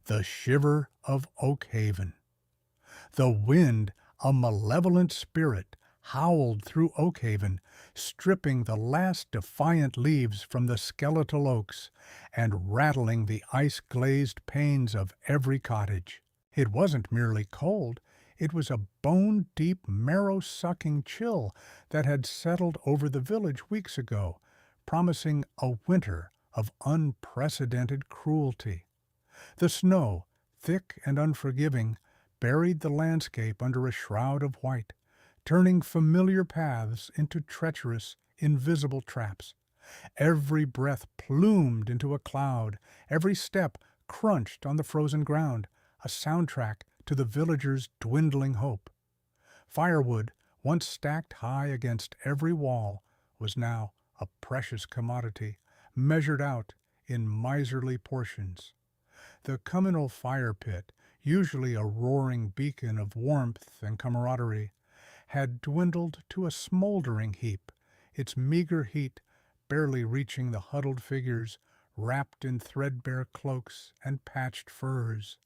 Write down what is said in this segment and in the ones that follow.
The shiver of Oakhaven. The wind, a malevolent spirit, howled through Oakhaven, stripping the last defiant leaves from the skeletal oaks and rattling the ice-glazed panes of every cottage. It wasn't merely cold, it was a bone-deep, marrow-sucking chill that had settled over the village weeks ago, promising a winter of unprecedented cruelty. The snow, thick and unforgiving, buried the landscape under a shroud of white, turning familiar paths into treacherous, invisible traps. Every breath plumed into a cloud, every step crunched on the frozen ground, a soundtrack to the villagers' dwindling hope. Firewood, once stacked high against every wall, was now a precious commodity, measured out in miserly portions. The communal fire pit, usually a roaring beacon of warmth and camaraderie, had dwindled to a smoldering heap, its meager heat barely reaching the huddled figures wrapped in threadbare cloaks and patched furs.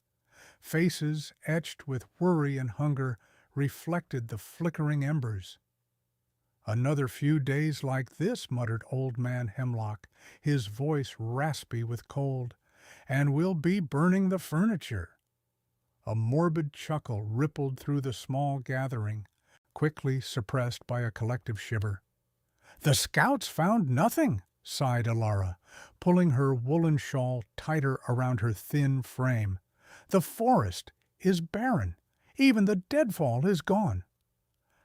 Faces etched with worry and hunger reflected the flickering embers. "Another few days like this," muttered Old Man Hemlock, his voice raspy with cold, "and we'll be burning the furniture." A morbid chuckle rippled through the small gathering, quickly suppressed by a collective shiver. "The scouts found nothing," sighed Alara, pulling her woolen shawl tighter around her thin frame. "The forest is barren. Even the deadfall is gone."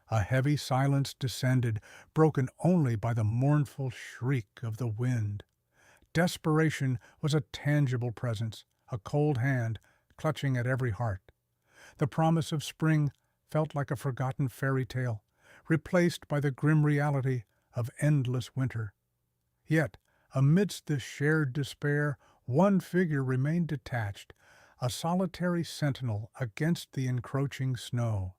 A heavy silence descended, broken only by the mournful shriek of the wind. Desperation was a tangible presence, a cold hand clutching at every heart. The promise of spring felt like a forgotten fairy tale, replaced by the grim reality of endless winter. Yet, amidst this shared despair, one figure remained detached, a solitary sentinel against the encroaching snow.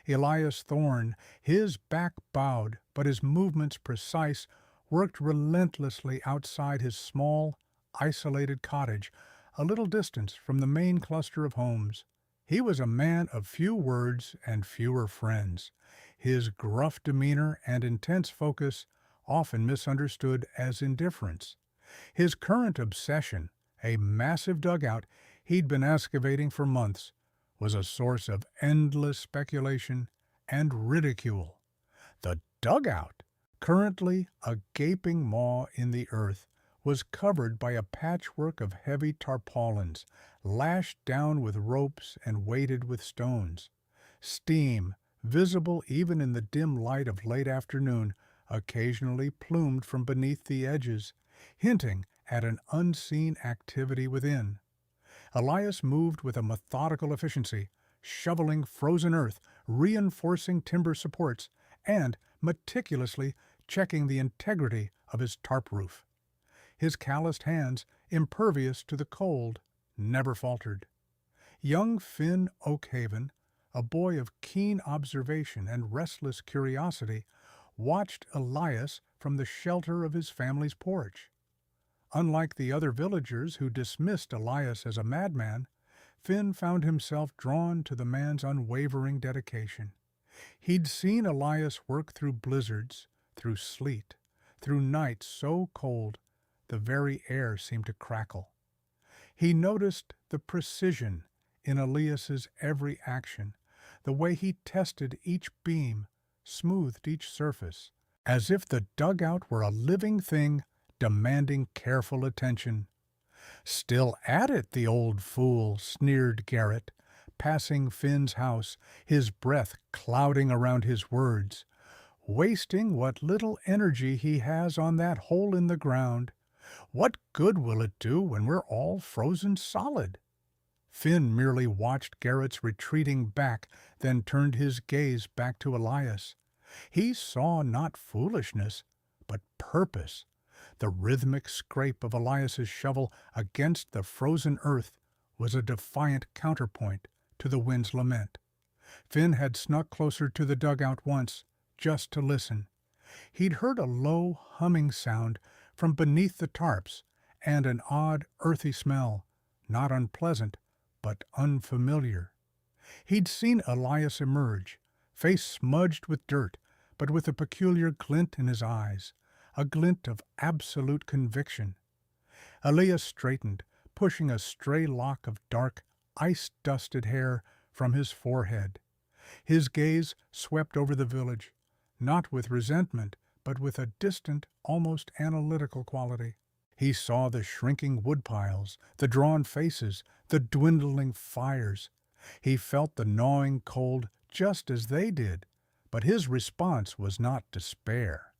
Elias Thorne, his back bowed but his movements precise, worked relentlessly outside his small, isolated cottage, a little distance from the main cluster of homes. He was a man of few words and fewer friends, his gruff demeanor and intense focus often misunderstood as indifference. His current obsession, a massive dugout he'd been excavating for months, was a source of endless speculation and ridicule. The dugout, currently a gaping maw in the earth, was covered by a patchwork of heavy tarpaulins, lashed down with ropes and weighted with stones. Steam, visible even in the dim light of late afternoon, occasionally plumed from beneath the edges, hinting at an unseen activity within. Elias moved with a methodical efficiency, shoveling frozen earth, reinforcing timber supports, and meticulously checking the integrity of his tarp roof. His calloused hands, impervious to the cold, never faltered. Young Finn Oakhaven, a boy of keen observation and restless curiosity, watched Elias from the shelter of his family's porch. Unlike the other villagers who dismissed Elias as a madman, Finn found himself drawn to the man's unwavering dedication. He'd seen Elias work through blizzards, through sleet, through nights so cold the very air seemed to crackle. He noticed the precision in Elias's every action, the way he tested each beam, smoothed each surface, as if the dugout were a living thing demanding careful attention. "Still at it, the old fool," sneered Garrett, passing Finn's house, his breath clouding around his words. "Wasting what little energy he has on that hole in the ground. What good will it do when we're all frozen solid?" Finn merely watched Garrett's retreating back, then turned his gaze back to Elias. He saw not foolishness, but purpose. The rhythmic scrape of Elias's shovel against the frozen earth was a defiant counterpoint to the wind's lament. Finn had snuck closer to the dugout once, just to listen. He'd heard a low humming sound from beneath the tarps, and an odd, earthy smell, not unpleasant, but unfamiliar. He'd seen Elias emerge, face smudged with dirt, but with a peculiar glint in his eyes, a glint of absolute conviction. Elias straightened, pushing a stray lock of dark, ice-dusted hair from his forehead. His gaze swept over the village, not with resentment, but with a distant, almost analytical quality. He saw the shrinking woodpiles, the drawn faces, the dwindling fires. He felt the gnawing cold just as they did, but his response was not despair.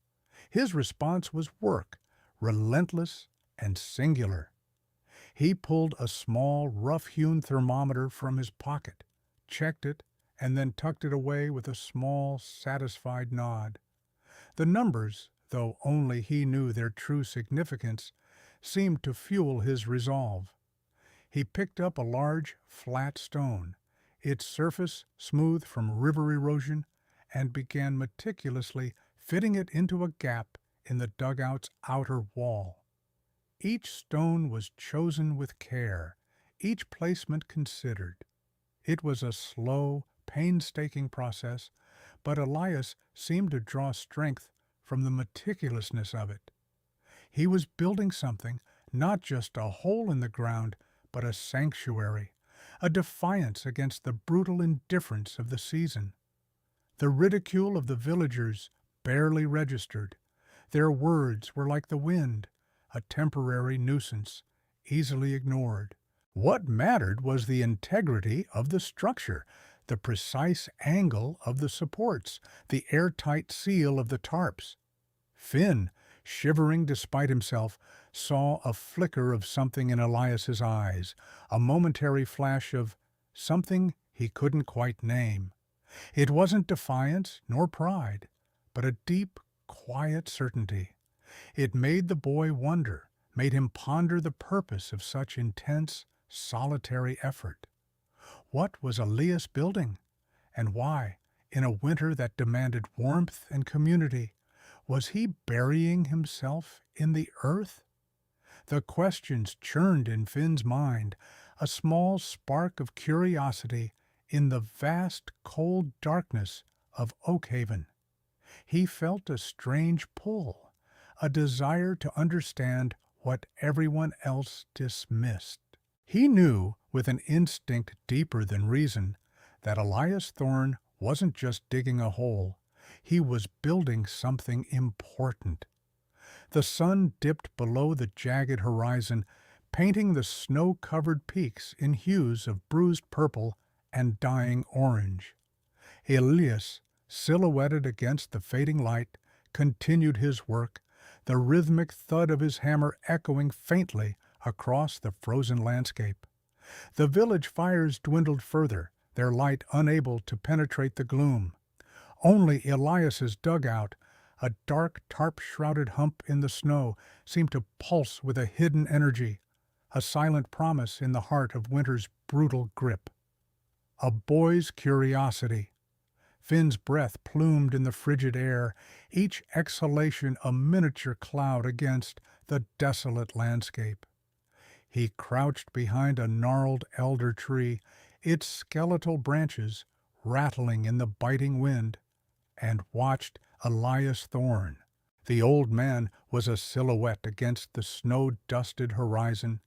His response was work, relentless and singular. He pulled a small, rough-hewn thermometer from his pocket, checked it, and then tucked it away with a small, satisfied nod. The numbers, though only he knew their true significance, seemed to fuel his resolve. He picked up a large, flat stone, its surface smooth from river erosion, and began meticulously fitting it into a gap in the dugout's outer wall. Each stone was chosen with care, each placement considered. It was a slow, painstaking process, but Elias seemed to draw strength from the meticulousness of it. He was building something, not just a hole in the ground, but a sanctuary, a defiance against the brutal indifference of the season. The ridicule of the villagers barely registered. Their words were like the wind, a temporary nuisance, easily ignored. What mattered was the integrity of the structure, the precise angle of the supports, the airtight seal of the tarps. Finn, shivering despite himself, saw a flicker of something in Elias's eyes, a momentary flash of something he couldn't quite name. It wasn't defiance nor pride, but a deep, quiet certainty. It made the boy wonder, made him ponder the purpose of such intense, solitary effort. What was Elias building, and why, in a winter that demanded warmth and community, was he burying himself in the earth? The questions churned in Finn's mind, a small spark of curiosity in the vast, cold darkness of Oakhaven. He felt a strange pull, a desire to understand what everyone else dismissed. He knew, with an instinct deeper than reason, that Elias Thorne wasn't just digging a hole. He was building something important. The sun dipped below the jagged horizon, painting the snow-covered peaks in hues of bruised purple and dying orange. Elias, silhouetted against the fading light, continued his work, the rhythmic thud of his hammer echoing faintly across the frozen landscape. The village fires dwindled further, their light unable to penetrate the gloom. Only Elias's dugout, a dark tarp-shrouded hump in the snow, seemed to pulse with a hidden energy, a silent promise in the heart of winter's brutal grip. A boy's curiosity. Finn's breath plumed in the frigid air, each exhalation a miniature cloud against the desolate landscape. He crouched behind a gnarled elder tree, its skeletal branches rattling in the biting wind, and watched Elias Thorne. The old man was a silhouette against the snow-dusted horizon,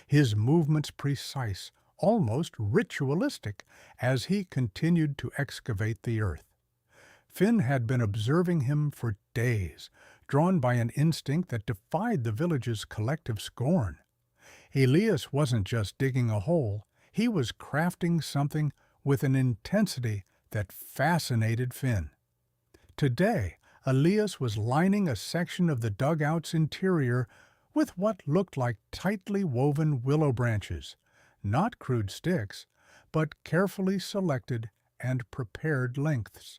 his movements precise, almost ritualistic, as he continued to excavate the earth. Finn had been observing him for days, drawn by an instinct that defied the village's collective scorn. Elias wasn't just digging a hole, he was crafting something with an intensity that fascinated Finn. Today, Elias was lining a section of the dugout's interior with what looked like tightly woven willow branches, not crude sticks, but carefully selected and prepared lengths.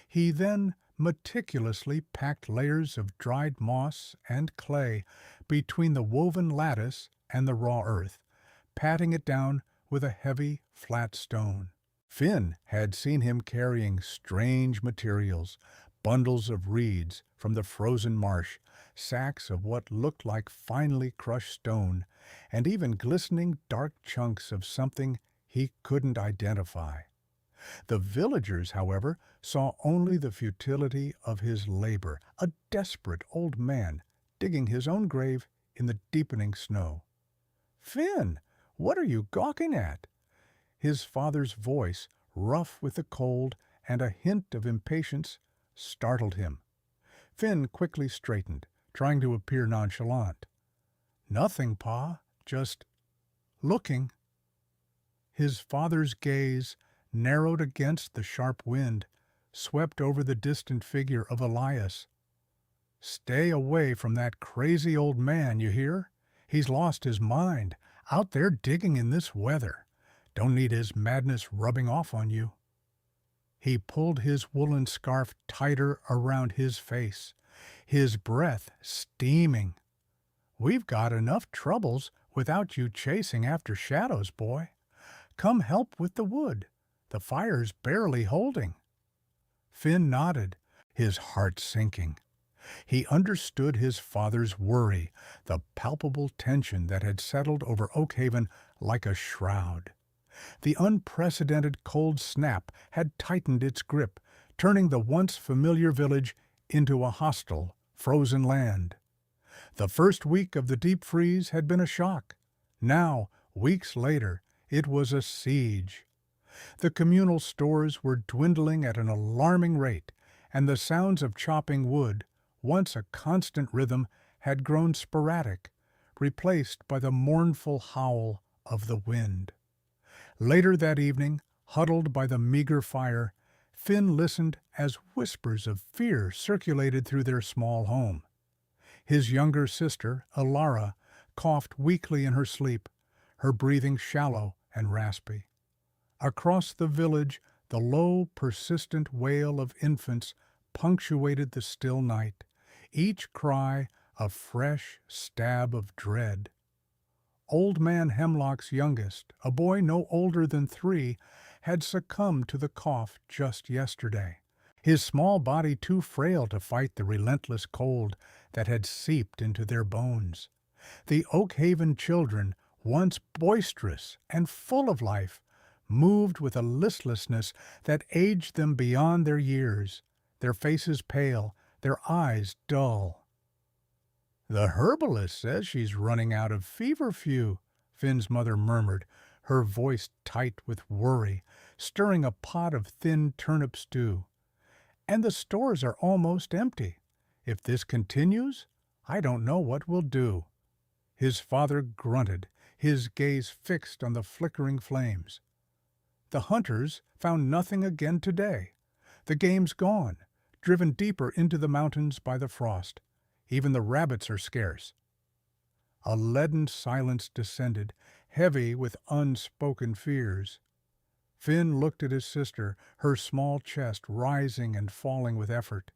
He then meticulously packed layers of dried moss and clay between the woven lattice and the raw earth, patting it down with a heavy, flat stone. Finn had seen him carrying strange materials, bundles of reeds from the frozen marsh, sacks of what looked like finely crushed stone, and even glistening dark chunks of something he couldn't identify. The villagers, however, saw only the futility of his labor, a desperate old man digging his own grave in the deepening snow. "Finn, what are you gawking at?" His father's voice, rough with the cold and a hint of impatience, startled him. Finn quickly straightened, trying to appear nonchalant. "Nothing, Pa, just looking." His father's gaze, narrowed against the sharp wind, swept over the distant figure of Elias. "Stay away from that crazy old man, you hear? He's lost his mind, out there digging in this weather. Don't need his madness rubbing off on you." He pulled his woolen scarf tighter around his face, his breath steaming. "We've got enough troubles without you chasing after shadows, boy. Come help with the wood. The fire's barely holding." Finn nodded, his heart sinking. He understood his father's worry, the palpable tension that had settled over Oakhaven like a shroud. The unprecedented cold snap had tightened its grip, turning the once familiar village into a hostile, frozen land. The first week of the deep freeze had been a shock. Now, weeks later, it was a siege. The communal stores were dwindling at an alarming rate, and the sounds of chopping wood, once a constant rhythm, had grown sporadic, replaced by the mournful howl of the wind. Later that evening, huddled by the meager fire, Finn listened as whispers of fear circulated through their small home. His younger sister, Alara, coughed weakly in her sleep, her breathing shallow and raspy. Across the village, the low, persistent wail of infants punctuated the still night, each cry a fresh stab of dread. Old Man Hemlock's youngest, a boy no older than 3, had succumbed to the cough just yesterday, his small body too frail to fight the relentless cold that had seeped into their bones. The Oakhaven children, once boisterous and full of life, moved with a listlessness that aged them beyond their years, their faces pale, their eyes dull. "The herbalist says she's running out of feverfew," Finn's mother murmured, her voice tight with worry, stirring a pot of thin turnip stew. "And the stores are almost empty. If this continues, I don't know what we'll do." His father grunted, his gaze fixed on the flickering flames. "The hunters found nothing again today. The game's gone, driven deeper into the mountains by the frost. Even the rabbits are scarce." A leaden silence descended, heavy with unspoken fears. Finn looked at his sister, her small chest rising and falling with effort.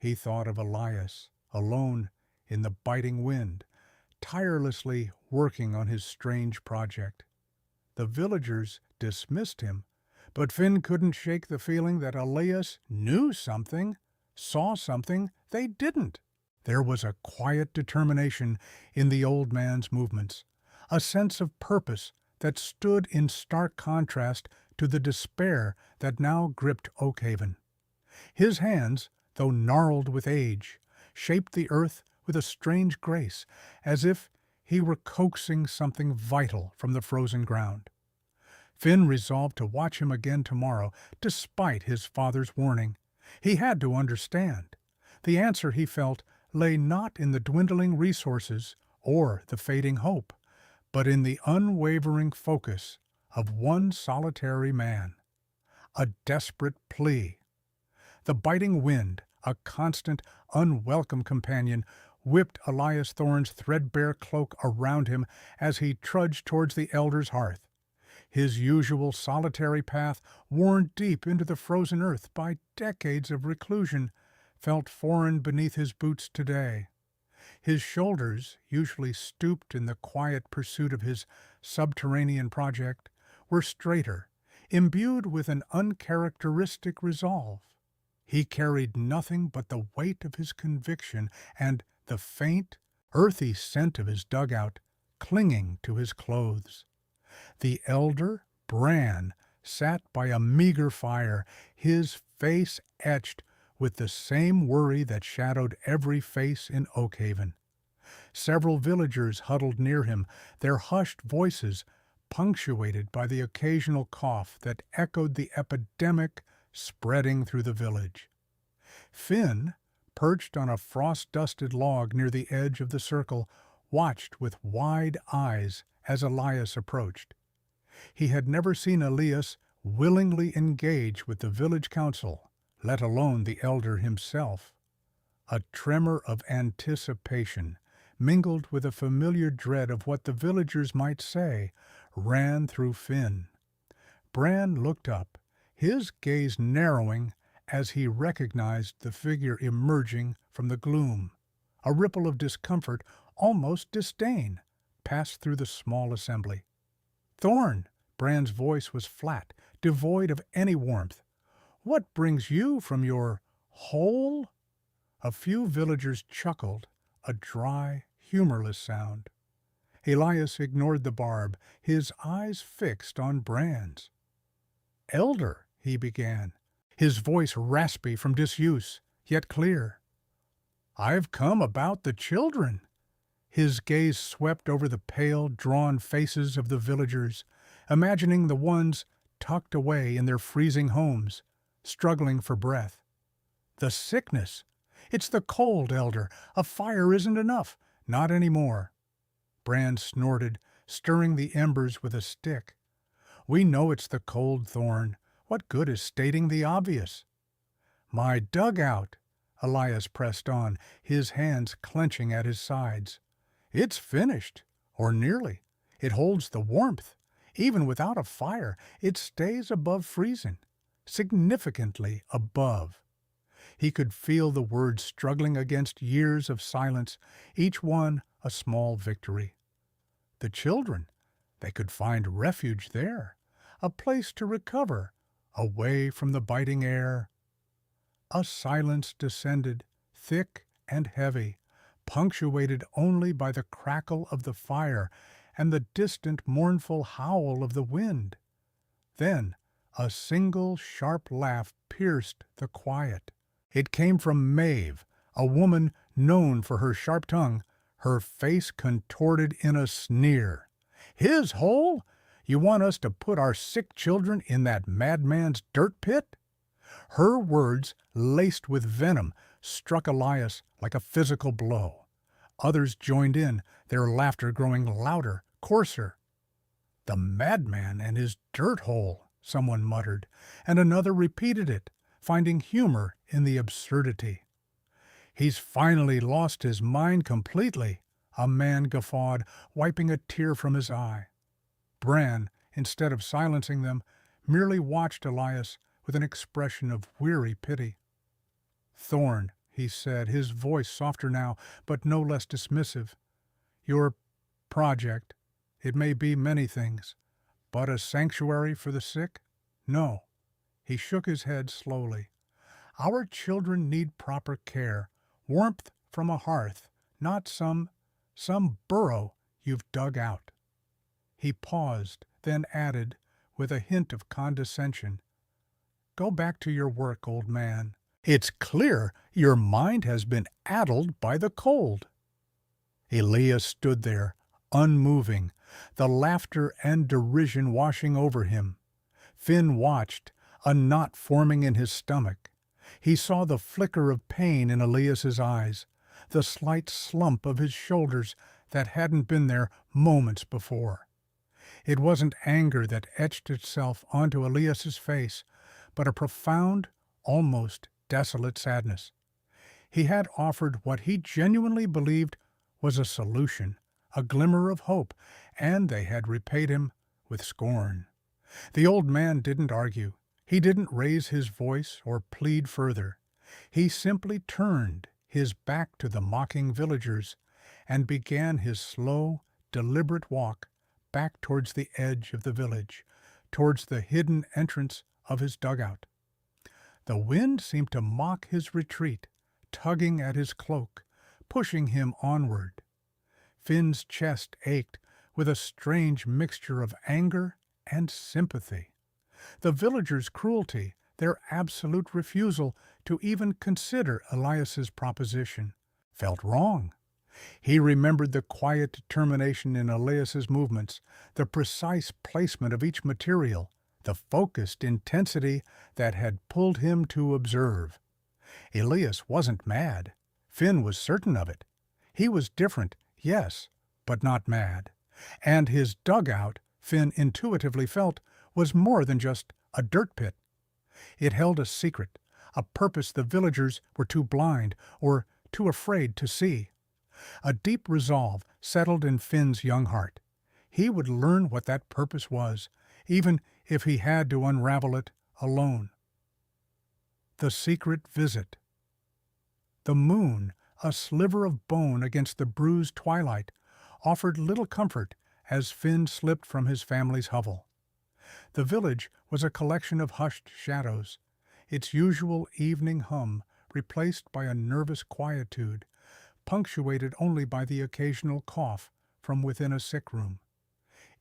He thought of Elias, alone in the biting wind, tirelessly working on his strange project. The villagers dismissed him, but Finn couldn't shake the feeling that Elias knew something, saw something they didn't. There was a quiet determination in the old man's movements, a sense of purpose that stood in stark contrast to the despair that now gripped Oakhaven. His hands, though gnarled with age, shaped the earth with a strange grace, as if he were coaxing something vital from the frozen ground. Finn resolved to watch him again tomorrow, despite his father's warning. He had to understand. The answer, he felt, lay not in the dwindling resources or the fading hope, but in the unwavering focus of one solitary man. A desperate plea. The biting wind, a constant, unwelcome companion, whipped Elias Thorne's threadbare cloak around him as he trudged towards the elder's hearth. His usual solitary path, worn deep into the frozen earth by decades of reclusion, felt foreign beneath his boots today. His shoulders, usually stooped in the quiet pursuit of his subterranean project, were straighter, imbued with an uncharacteristic resolve. He carried nothing but the weight of his conviction and the faint, earthy scent of his dugout clinging to his clothes. The elder, Bran, sat by a meager fire, his face etched with the same worry that shadowed every face in Oakhaven. Several villagers huddled near him, their hushed voices punctuated by the occasional cough that echoed the epidemic spreading through the village. Finn, perched on a frost-dusted log near the edge of the circle, watched with wide eyes as Elias approached. He had never seen Elias willingly engage with the village council, let alone the elder himself. A tremor of anticipation, mingled with a familiar dread of what the villagers might say, ran through Finn. Bran looked up, his gaze narrowing as he recognized the figure emerging from the gloom. A ripple of discomfort, almost disdain, passed through the small assembly. "Thorn!" Bran's voice was flat, devoid of any warmth. "What brings you from your hole?" A few villagers chuckled, a dry, humorless sound. Elias ignored the barb, his eyes fixed on Bran's. "Elder," he began, his voice raspy from disuse, yet clear. "I've come about the children." His gaze swept over the pale, drawn faces of the villagers, imagining the ones tucked away in their freezing homes, struggling for breath. "The sickness! It's the cold, Elder. A fire isn't enough. Not anymore." Bran snorted, stirring the embers with a stick. "We know it's the cold, Thorn. What good is stating the obvious?" "My dugout," Elias pressed on, his hands clenching at his sides. "It's finished, or nearly. It holds the warmth. Even without a fire, it stays above freezing, significantly above." He could feel the words struggling against years of silence, each one a small victory. The children, they could find refuge there, a place to recover, away from the biting air. A silence descended, thick and heavy, punctuated only by the crackle of the fire and the distant mournful howl of the wind. Then a single sharp laugh pierced the quiet. It came from Maeve, a woman known for her sharp tongue, her face contorted in a sneer. "His hole? You want us to put our sick children in that madman's dirt pit?" Her words, laced with venom, struck Elias like a physical blow. Others joined in, their laughter growing louder, coarser. "The madman and his dirt hole," someone muttered, and another repeated it, finding humor in the absurdity. "He's finally lost his mind completely," a man guffawed, wiping a tear from his eye. Bran, instead of silencing them, merely watched Elias with an expression of weary pity. "Thorn," he said, his voice softer now, but no less dismissive. "Your project, it may be many things, but a sanctuary for the sick? No." He shook his head slowly. "Our children need proper care, warmth from a hearth, not some burrow you've dug out." He paused, then added, with a hint of condescension, "Go back to your work, old man. It's clear your mind has been addled by the cold." Elias stood there, unmoving, the laughter and derision washing over him. Finn watched, a knot forming in his stomach. He saw the flicker of pain in Elias's eyes, the slight slump of his shoulders that hadn't been there moments before. It wasn't anger that etched itself onto Elias's face, but a profound, almost desolate sadness. He had offered what he genuinely believed was a solution, a glimmer of hope, and they had repaid him with scorn. The old man didn't argue. He didn't raise his voice or plead further. He simply turned his back to the mocking villagers and began his slow, deliberate walk back towards the edge of the village, towards the hidden entrance of his dugout. The wind seemed to mock his retreat, tugging at his cloak, pushing him onward. Finn's chest ached with a strange mixture of anger and sympathy. The villagers' cruelty, their absolute refusal to even consider Elias's proposition, felt wrong. He remembered the quiet determination in Elias's movements, the precise placement of each material, the focused intensity that had pulled him to observe. Elias wasn't mad. Finn was certain of it. He was different, yes, but not mad. And his dugout, Finn intuitively felt, was more than just a dirt pit. It held a secret, a purpose the villagers were too blind or too afraid to see. A deep resolve settled in Finn's young heart. He would learn what that purpose was, even if he had to unravel it alone. The secret visit. The moon, a sliver of bone against the bruised twilight, offered little comfort as Finn slipped from his family's hovel. The village was a collection of hushed shadows, its usual evening hum replaced by a nervous quietude, punctuated only by the occasional cough from within a sick room.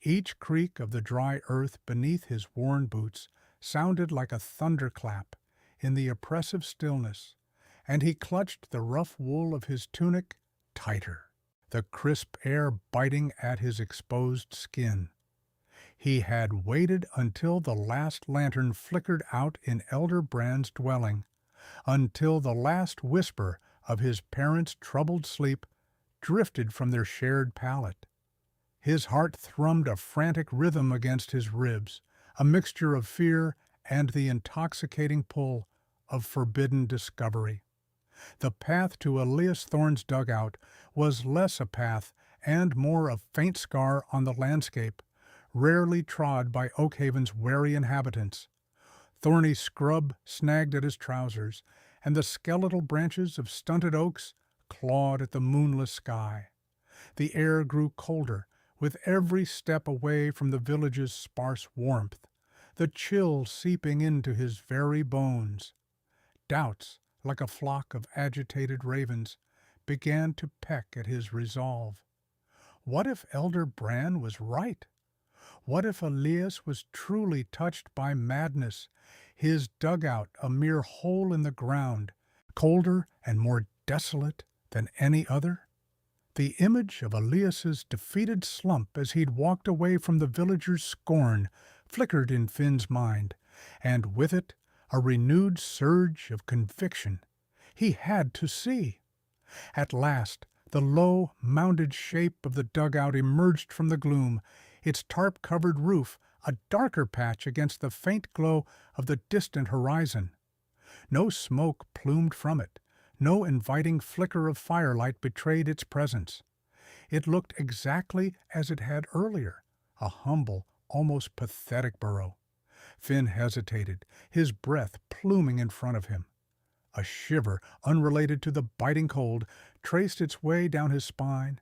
Each creak of the dry earth beneath his worn boots sounded like a thunderclap in the oppressive stillness, and he clutched the rough wool of his tunic tighter, the crisp air biting at his exposed skin. He had waited until the last lantern flickered out in Elder Brand's dwelling, until the last whisper of his parents' troubled sleep drifted from their shared pallet. His heart thrummed a frantic rhythm against his ribs, a mixture of fear and the intoxicating pull of forbidden discovery. The path to Elias Thorne's dugout was less a path and more a faint scar on the landscape, rarely trod by Oakhaven's wary inhabitants. Thorny scrub snagged at his trousers, and the skeletal branches of stunted oaks clawed at the moonless sky. The air grew colder with every step away from the village's sparse warmth, the chill seeping into his very bones. Doubts, like a flock of agitated ravens, began to peck at his resolve. What if Elder Brand was right? What if Elias was truly touched by madness, his dugout a mere hole in the ground, colder and more desolate than any other? The image of Elias's defeated slump as he'd walked away from the villagers' scorn flickered in Finn's mind, and with it a renewed surge of conviction. He had to see. At last, the low, mounded shape of the dugout emerged from the gloom, its tarp-covered roof a darker patch against the faint glow of the distant horizon. No smoke plumed from it, no inviting flicker of firelight betrayed its presence. It looked exactly as it had earlier, a humble, almost pathetic burrow. Finn hesitated, his breath pluming in front of him. A shiver, unrelated to the biting cold, traced its way down his spine,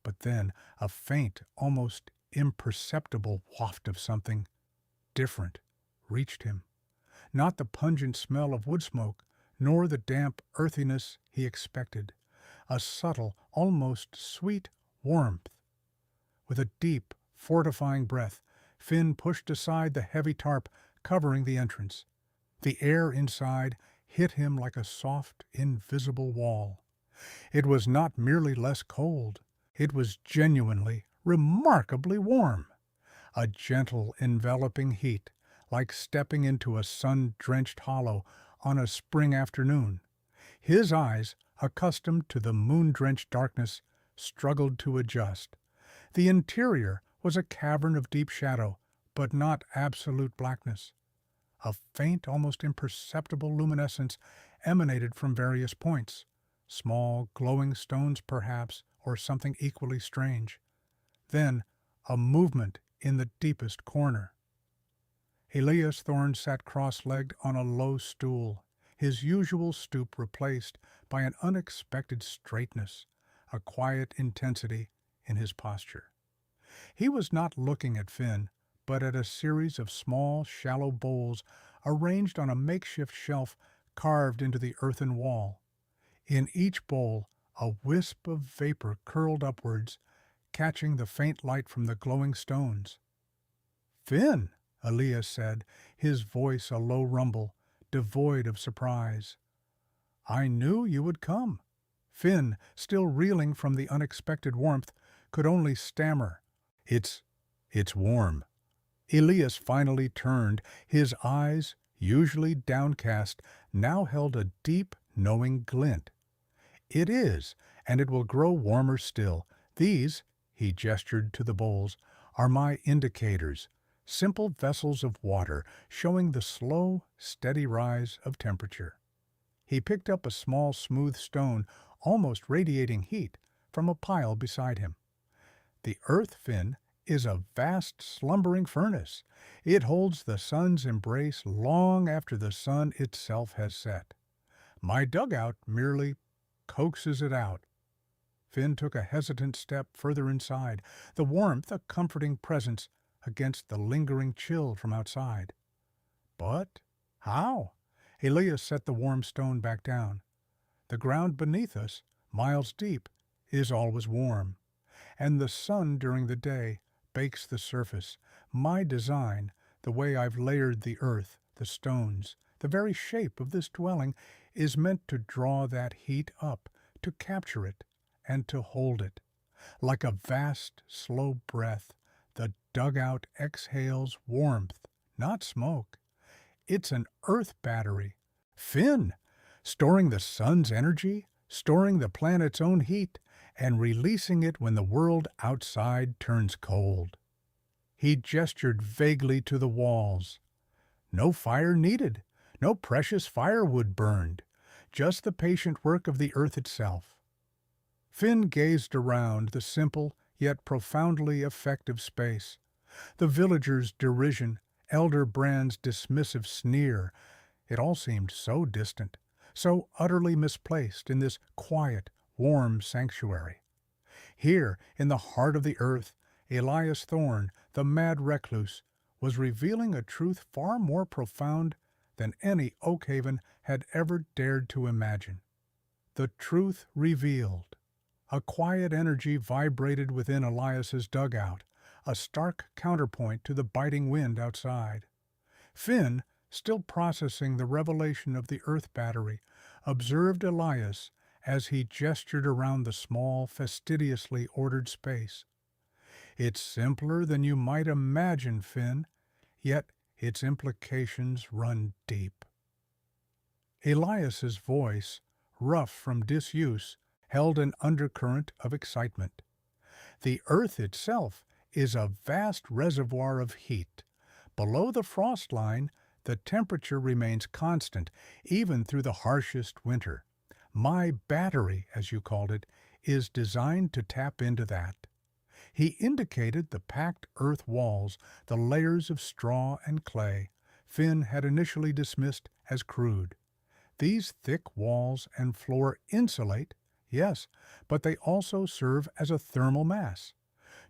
but then a faint, almost imperceptible waft of something different reached him. Not the pungent smell of wood smoke, nor the damp earthiness he expected. A subtle, almost sweet warmth. With a deep, fortifying breath, Finn pushed aside the heavy tarp covering the entrance. The air inside hit him like a soft, invisible wall. It was not merely less cold. It was genuinely, remarkably warm. A gentle, enveloping heat, like stepping into a sun-drenched hollow on a spring afternoon. His eyes, accustomed to the moon-drenched darkness, struggled to adjust. The interior was a cavern of deep shadow, but not absolute blackness. A faint, almost imperceptible luminescence emanated from various points, small, glowing stones perhaps, or something equally strange. Then a movement in the deepest corner. Elias Thorne sat cross-legged on a low stool, his usual stoop replaced by an unexpected straightness, a quiet intensity in his posture. He was not looking at Finn, but at a series of small, shallow bowls arranged on a makeshift shelf carved into the earthen wall. In each bowl, a wisp of vapor curled upwards, catching the faint light from the glowing stones. "Finn," Elias said, his voice a low rumble, devoid of surprise. "I knew you would come." Finn, still reeling from the unexpected warmth, could only stammer, It's warm." Elias finally turned. His eyes, usually downcast, now held a deep, knowing glint. "It is, and it will grow warmer still. These," he gestured to the bowls, "are my indicators, simple vessels of water showing the slow, steady rise of temperature." He picked up a small, smooth stone, almost radiating heat, from a pile beside him. "The earth, Finn, is a vast slumbering furnace. It holds the sun's embrace long after the sun itself has set. My dugout merely coaxes it out." Finn took a hesitant step further inside, the warmth a comforting presence against the lingering chill from outside. "But how?" Elias set the warm stone back down. "The ground beneath us, miles deep, is always warm, and the sun during the day bakes the surface. My design, the way I've layered the earth, the stones, the very shape of this dwelling, is meant to draw that heat up, to capture it, and to hold it. Like a vast, slow breath, the dugout exhales warmth, not smoke. It's an earth battery. Finn, storing the sun's energy, storing the planet's own heat, and releasing it when the world outside turns cold." He gestured vaguely to the walls. "No fire needed, no precious firewood burned, just the patient work of the earth itself." Finn gazed around the simple yet profoundly effective space. The villagers' derision, Elder Brand's dismissive sneer, it all seemed so distant, so utterly misplaced in this quiet, warm sanctuary. Here, in the heart of the earth, Elias Thorne, the mad recluse, was revealing a truth far more profound than any Oakhaven had ever dared to imagine. The truth revealed. A quiet energy vibrated within Elias's dugout, a stark counterpoint to the biting wind outside. Finn, still processing the revelation of the earth battery, observed Elias as he gestured around the small, fastidiously ordered space. "It's simpler than you might imagine, Finn, yet its implications run deep." Elias's voice, rough from disuse, held an undercurrent of excitement. "The earth itself is a vast reservoir of heat. Below the frost line, the temperature remains constant, even through the harshest winter. My battery, as you called it, is designed to tap into that." He indicated the packed earth walls, the layers of straw and clay Finn had initially dismissed as crude. These thick walls and floor insulate, yes, but they also serve as a thermal mass.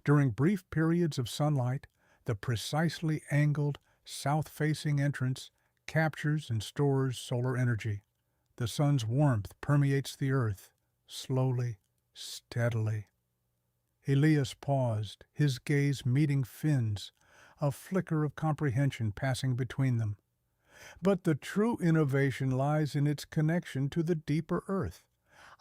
During brief periods of sunlight, the precisely angled, south-facing entrance captures and stores solar energy. The sun's warmth permeates the earth, slowly, steadily. Elias paused, his gaze meeting Finn's, a flicker of comprehension passing between them. "But the true innovation lies in its connection to the deeper earth.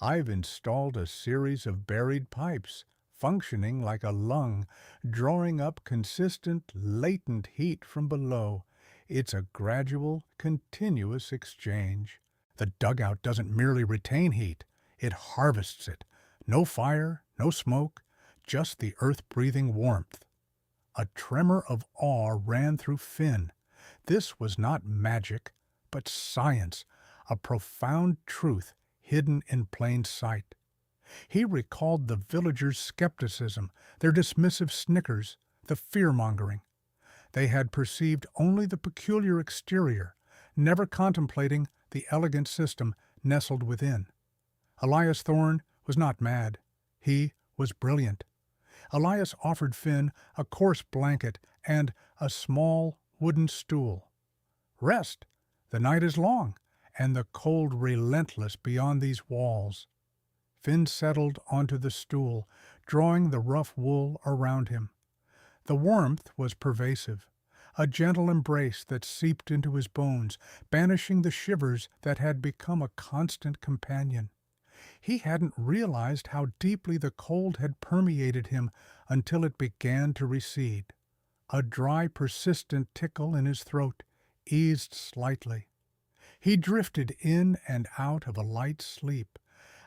I've installed a series of buried pipes, functioning like a lung, drawing up consistent, latent heat from below. It's a gradual, continuous exchange. The dugout doesn't merely retain heat, it harvests it. No fire, no smoke, just the earth-breathing warmth." A tremor of awe ran through Finn. This was not magic, but science, a profound truth hidden in plain sight. He recalled the villagers' skepticism, their dismissive snickers, the fear-mongering. They had perceived only the peculiar exterior, never contemplating the elegant system nestled within. Elias Thorne was not mad. He was brilliant. Elias offered Finn a coarse blanket and a small wooden stool. Rest. The night is long, and the cold relentless beyond these walls. Finn settled onto the stool, drawing the rough wool around him. The warmth was pervasive, a gentle embrace that seeped into his bones, banishing the shivers that had become a constant companion. He hadn't realized how deeply the cold had permeated him until it began to recede. A dry, persistent tickle in his throat eased slightly. He drifted in and out of a light sleep,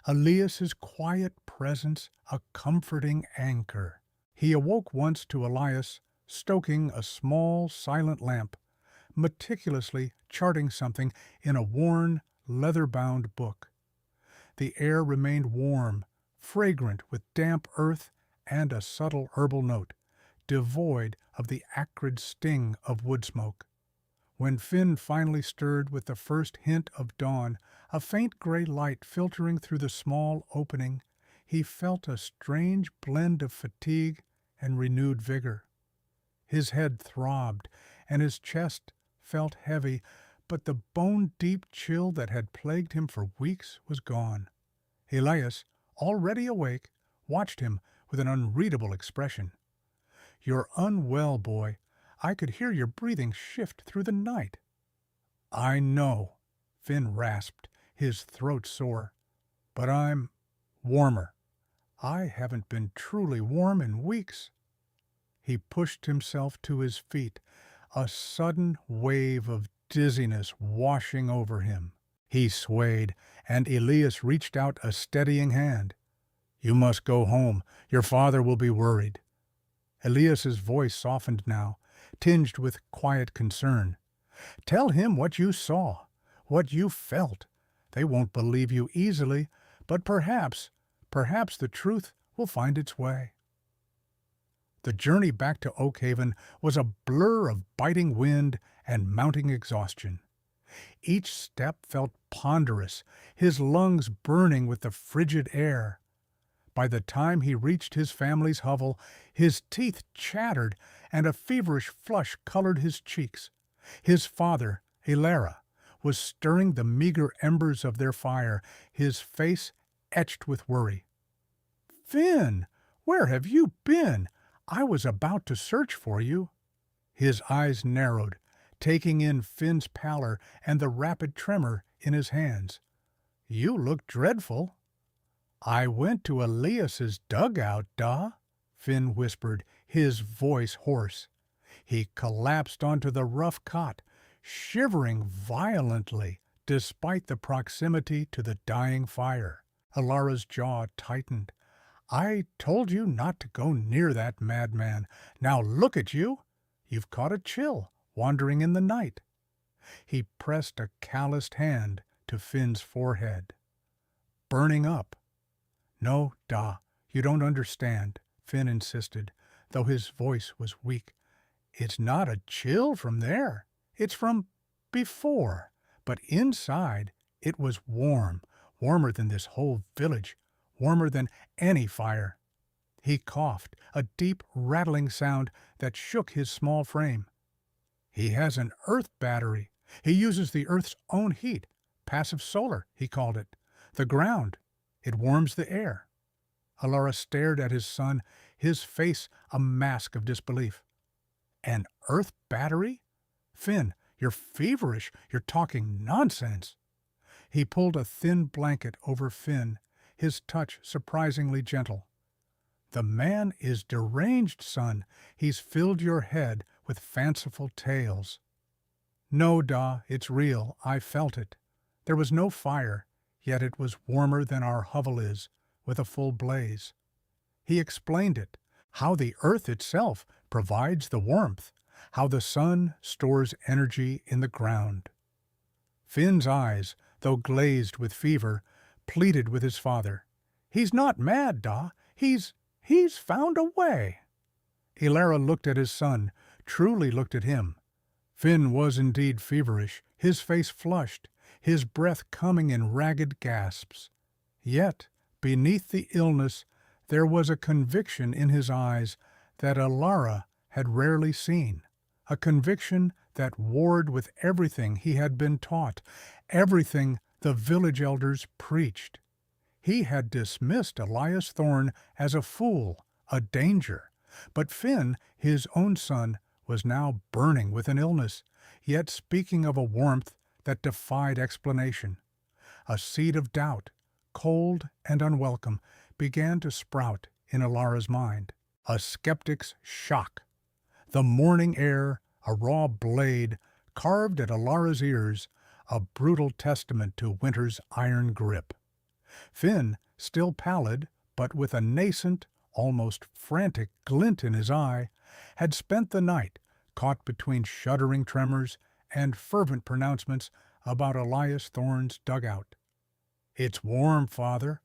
Elias's quiet presence a comforting anchor. He awoke once to Elias stoking a small, silent lamp, meticulously charting something in a worn, leather-bound book. The air remained warm, fragrant with damp earth and a subtle herbal note, devoid of the acrid sting of wood smoke. When Finn finally stirred with the first hint of dawn, a faint gray light filtering through the small opening, he felt a strange blend of fatigue and renewed vigor. His head throbbed, and his chest felt heavy, but the bone-deep chill that had plagued him for weeks was gone. Elias, already awake, watched him with an unreadable expression. "You're unwell, boy. I could hear your breathing shift through the night." "I know," Finn rasped, his throat sore. "But I'm warmer. I haven't been truly warm in weeks." He pushed himself to his feet, a sudden wave of dizziness washing over him. He swayed, and Elias reached out a steadying hand. "You must go home. Your father will be worried." Elias's voice softened now, tinged with quiet concern. "Tell him what you saw, what you felt. They won't believe you easily, but perhaps the truth will find its way." The journey back to Oakhaven was a blur of biting wind and mounting exhaustion. Each step felt ponderous, his lungs burning with the frigid air. By the time he reached his family's hovel, his teeth chattered and a feverish flush colored his cheeks. His father, Hilara, was stirring the meager embers of their fire, his face etched with worry. "Finn, where have you been? I was about to search for you." His eyes narrowed, taking in Finn's pallor and the rapid tremor in his hands. "You look dreadful." "I went to Elias's dugout, Da," Finn whispered, his voice hoarse. He collapsed onto the rough cot, shivering violently despite the proximity to the dying fire. Hilara's jaw tightened. "I told you not to go near that madman. Now look at you. You've caught a chill, wandering in the night." He pressed a calloused hand to Finn's forehead. "Burning up." "No, Da, you don't understand," Finn insisted, though his voice was weak. "It's not a chill from there. It's from before. But inside it was warm, warmer than this whole village, warmer than any fire." He coughed, a deep, rattling sound that shook his small frame. "He has an earth battery. He uses the earth's own heat. Passive solar, he called it. The ground. It warms the air." Hilara stared at his son, his face a mask of disbelief. "An earth battery? Finn, you're feverish. You're talking nonsense." He pulled a thin blanket over Finn, his touch surprisingly gentle. "The man is deranged, son. He's filled your head with fanciful tales." "No, Da, it's real. I felt it. There was no fire, yet it was warmer than our hovel is, with a full blaze." He explained it, how the earth itself provides the warmth, how the sun stores energy in the ground. Finn's eyes, though glazed with fever, pleaded with his father. "He's not mad, Da. He's found a way." Hilara looked at his son, truly looked at him. Finn was indeed feverish, his face flushed, his breath coming in ragged gasps. Yet, beneath the illness, There was a conviction in his eyes that Alara had rarely seen, a conviction that warred with everything he had been taught, everything the village elders preached. He had dismissed Elias Thorne as a fool, a danger, but Finn, his own son, was now burning with an illness, yet speaking of a warmth that defied explanation. A seed of doubt, cold and unwelcome, began to sprout in Alara's mind. A skeptic's shock. The morning air, a raw blade, carved at Alara's ears, a brutal testament to winter's iron grip. Finn, still pallid, but with a nascent, almost frantic glint in his eye, had spent the night caught between shuddering tremors and fervent pronouncements about Elias Thorne's dugout. "It's warm, Father,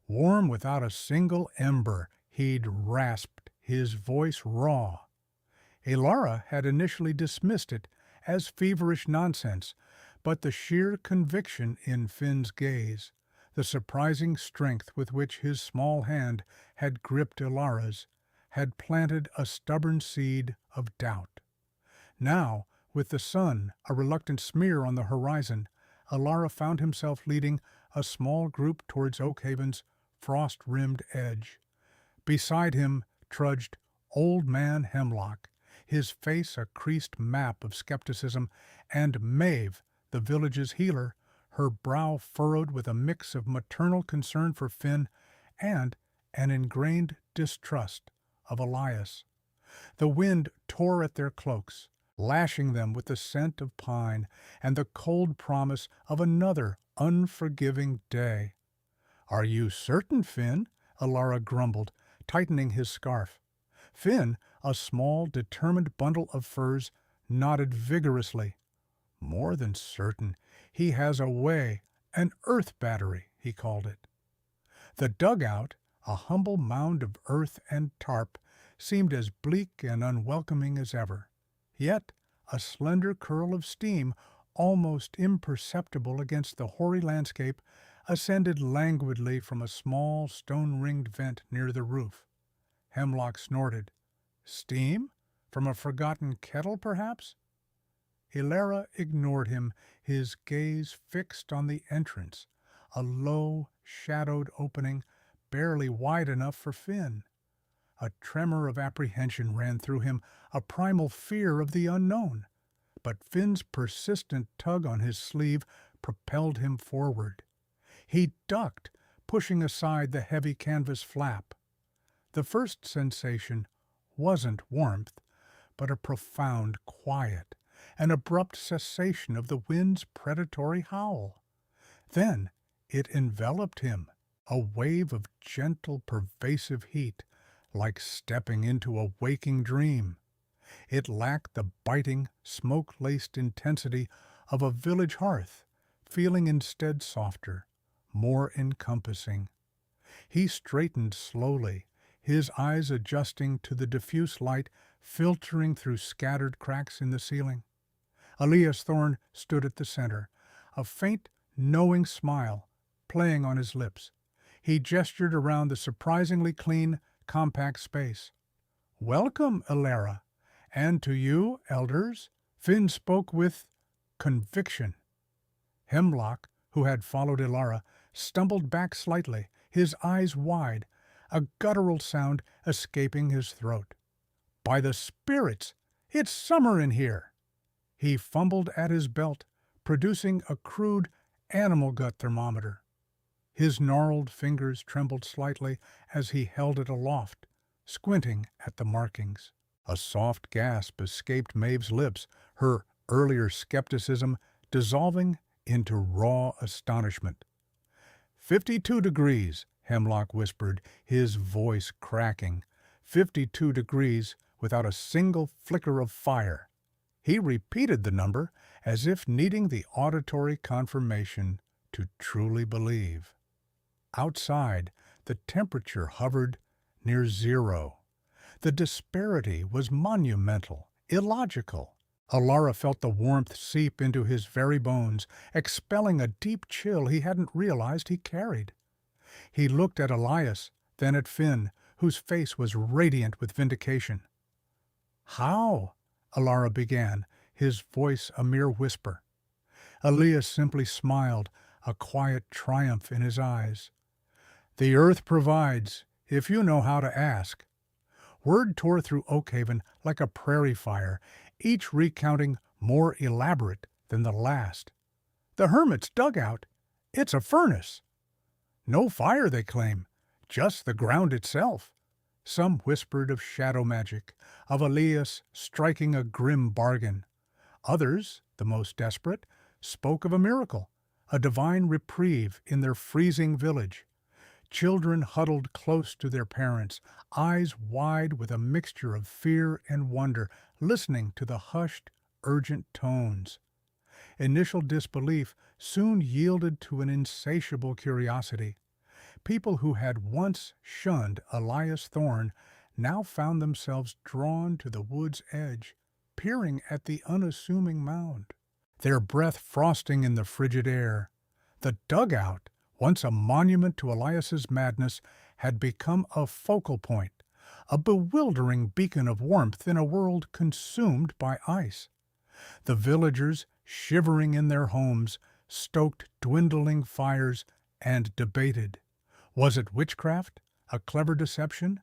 warm without a single ember," he'd rasped, his voice raw. Alara had initially dismissed it as feverish nonsense, but the sheer conviction in Finn's gaze, the surprising strength with which his small hand had gripped Alara's, had planted a stubborn seed of doubt. Now, with the sun a reluctant smear on the horizon, Alara found himself leading a small group towards Oakhaven's frost-rimmed edge. Beside him trudged Old Man Hemlock, his face a creased map of skepticism, and Maeve, the village's healer, her brow furrowed with a mix of maternal concern for Finn and an ingrained distrust of Elias. The wind tore at their cloaks, lashing them with the scent of pine and the cold promise of another unforgiving day. "Are you certain, Finn?" Alara grumbled, tightening his scarf. Finn, a small, determined bundle of furs, nodded vigorously. "More than certain. He has a way, an earth battery," he called it. The dugout, a humble mound of earth and tarp, seemed as bleak and unwelcoming as ever. Yet a slender curl of steam, almost imperceptible against the hoary landscape, ascended languidly from a small stone-ringed vent near the roof. Hemlock snorted. "Steam? From a forgotten kettle, perhaps?" Alara ignored him, his gaze fixed on the entrance, a low, shadowed opening barely wide enough for Finn. A tremor of apprehension ran through him, a primal fear of the unknown. But Finn's persistent tug on his sleeve propelled him forward. He ducked, pushing aside the heavy canvas flap. The first sensation wasn't warmth, but a profound quiet, an abrupt cessation of the wind's predatory howl. Then it enveloped him, a wave of gentle, pervasive heat, like stepping into a waking dream. It lacked the biting, smoke-laced intensity of a village hearth, feeling instead softer, more encompassing. He straightened slowly, his eyes adjusting to the diffuse light filtering through scattered cracks in the ceiling. Elias Thorne stood at the center, a faint, knowing smile playing on his lips. He gestured around the surprisingly clean, compact space. "Welcome, Alara. And to you, elders," Finn spoke with conviction. Hemlock, who had followed Alara, stumbled back slightly, his eyes wide, a guttural sound escaping his throat. "By the spirits, it's summer in here!" He fumbled at his belt, producing a crude animal gut thermometer. His gnarled fingers trembled slightly as he held it aloft, squinting at the markings. A soft gasp escaped Maeve's lips, her earlier skepticism dissolving into raw astonishment. 52 degrees, Hemlock whispered, his voice cracking. 52 degrees without a single flicker of fire. He repeated the number as if needing the auditory confirmation to truly believe. Outside, the temperature hovered near zero. The disparity was monumental, illogical. Alara felt the warmth seep into his very bones, expelling a deep chill he hadn't realized he carried. He looked at Elias, then at Finn, whose face was radiant with vindication. "How?" Alara began, his voice a mere whisper. Elias simply smiled, a quiet triumph in his eyes. "The earth provides, if you know how to ask." Word tore through Oakhaven like a prairie fire, each recounting more elaborate than the last. "The hermit's dugout? It's a furnace." "No fire," they claim, "just the ground itself." Some whispered of shadow magic, of Elias striking a grim bargain. Others, the most desperate, spoke of a miracle, a divine reprieve in their freezing village. Children huddled close to their parents, eyes wide with a mixture of fear and wonder, listening to the hushed, urgent tones. Initial disbelief soon yielded to an insatiable curiosity. People who had once shunned Elias Thorne now found themselves drawn to the wood's edge, peering at the unassuming mound, their breath frosting in the frigid air. The dugout, once a monument to Elias's madness, had become a focal point, a bewildering beacon of warmth in a world consumed by ice. The villagers, shivering in their homes, stoked dwindling fires and debated. Was it witchcraft, a clever deception?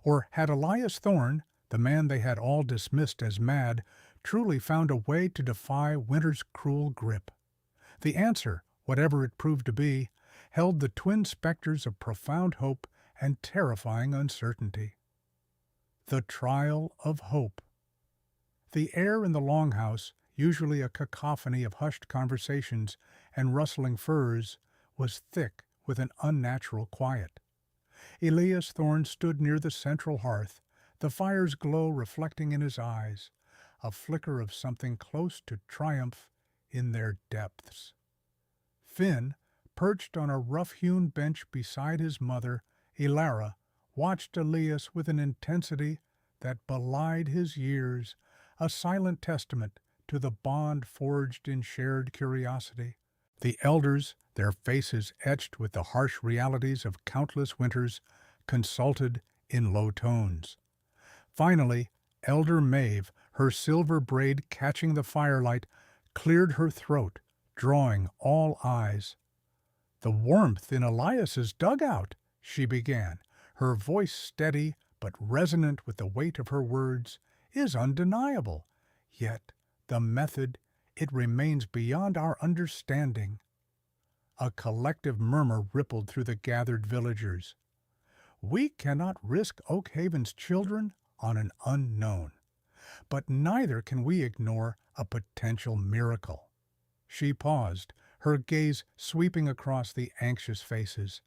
Or had Elias Thorne, the man they had all dismissed as mad, truly found a way to defy winter's cruel grip? The answer, whatever it proved to be, held the twin specters of profound hope and terrifying uncertainty. The trial of hope. The air in the longhouse, usually a cacophony of hushed conversations and rustling furs, was thick with an unnatural quiet. Elias Thorne stood near the central hearth, the fire's glow reflecting in his eyes, a flicker of something close to triumph in their depths. Finn, perched on a rough-hewn bench beside his mother, Elara, watched Elias with an intensity that belied his years, a silent testament to the bond forged in shared curiosity. The elders, their faces etched with the harsh realities of countless winters, consulted in low tones. Finally, Elder Maeve, her silver braid catching the firelight, cleared her throat, drawing all eyes. "The warmth in Elias's dugout," she began, her voice steady but resonant with the weight of her words, "is undeniable. Yet the method, it remains beyond our understanding." A collective murmur rippled through the gathered villagers. "We cannot risk Oakhaven's children on an unknown, but neither can we ignore a potential miracle." She paused, her gaze sweeping across the anxious faces.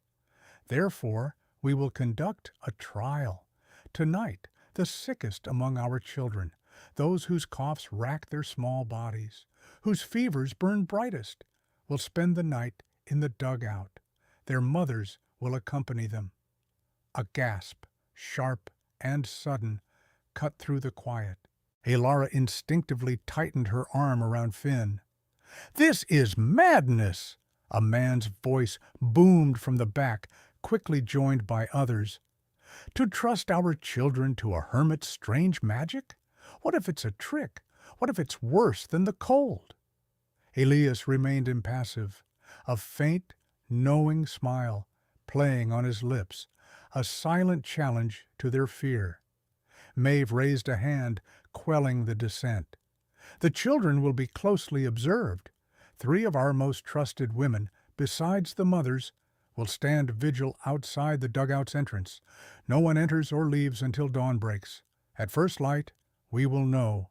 "Therefore, we will conduct a trial. Tonight, the sickest among our children, those whose coughs rack their small bodies, whose fevers burn brightest, will spend the night in the dugout. Their mothers will accompany them." A gasp, sharp and sudden, cut through the quiet. Elara instinctively tightened her arm around Finn. "This is madness!" A man's voice boomed from the back, quickly joined by others. "To trust our children to a hermit's strange magic? What if it's a trick? What if it's worse than the cold?" Elias remained impassive, a faint, knowing smile playing on his lips, a silent challenge to their fear. Maeve raised a hand, quelling the dissent. "The children will be closely observed. 3 of our most trusted women, besides the mothers, will stand vigil outside the dugout's entrance. No one enters or leaves until dawn breaks. At first light, we will know."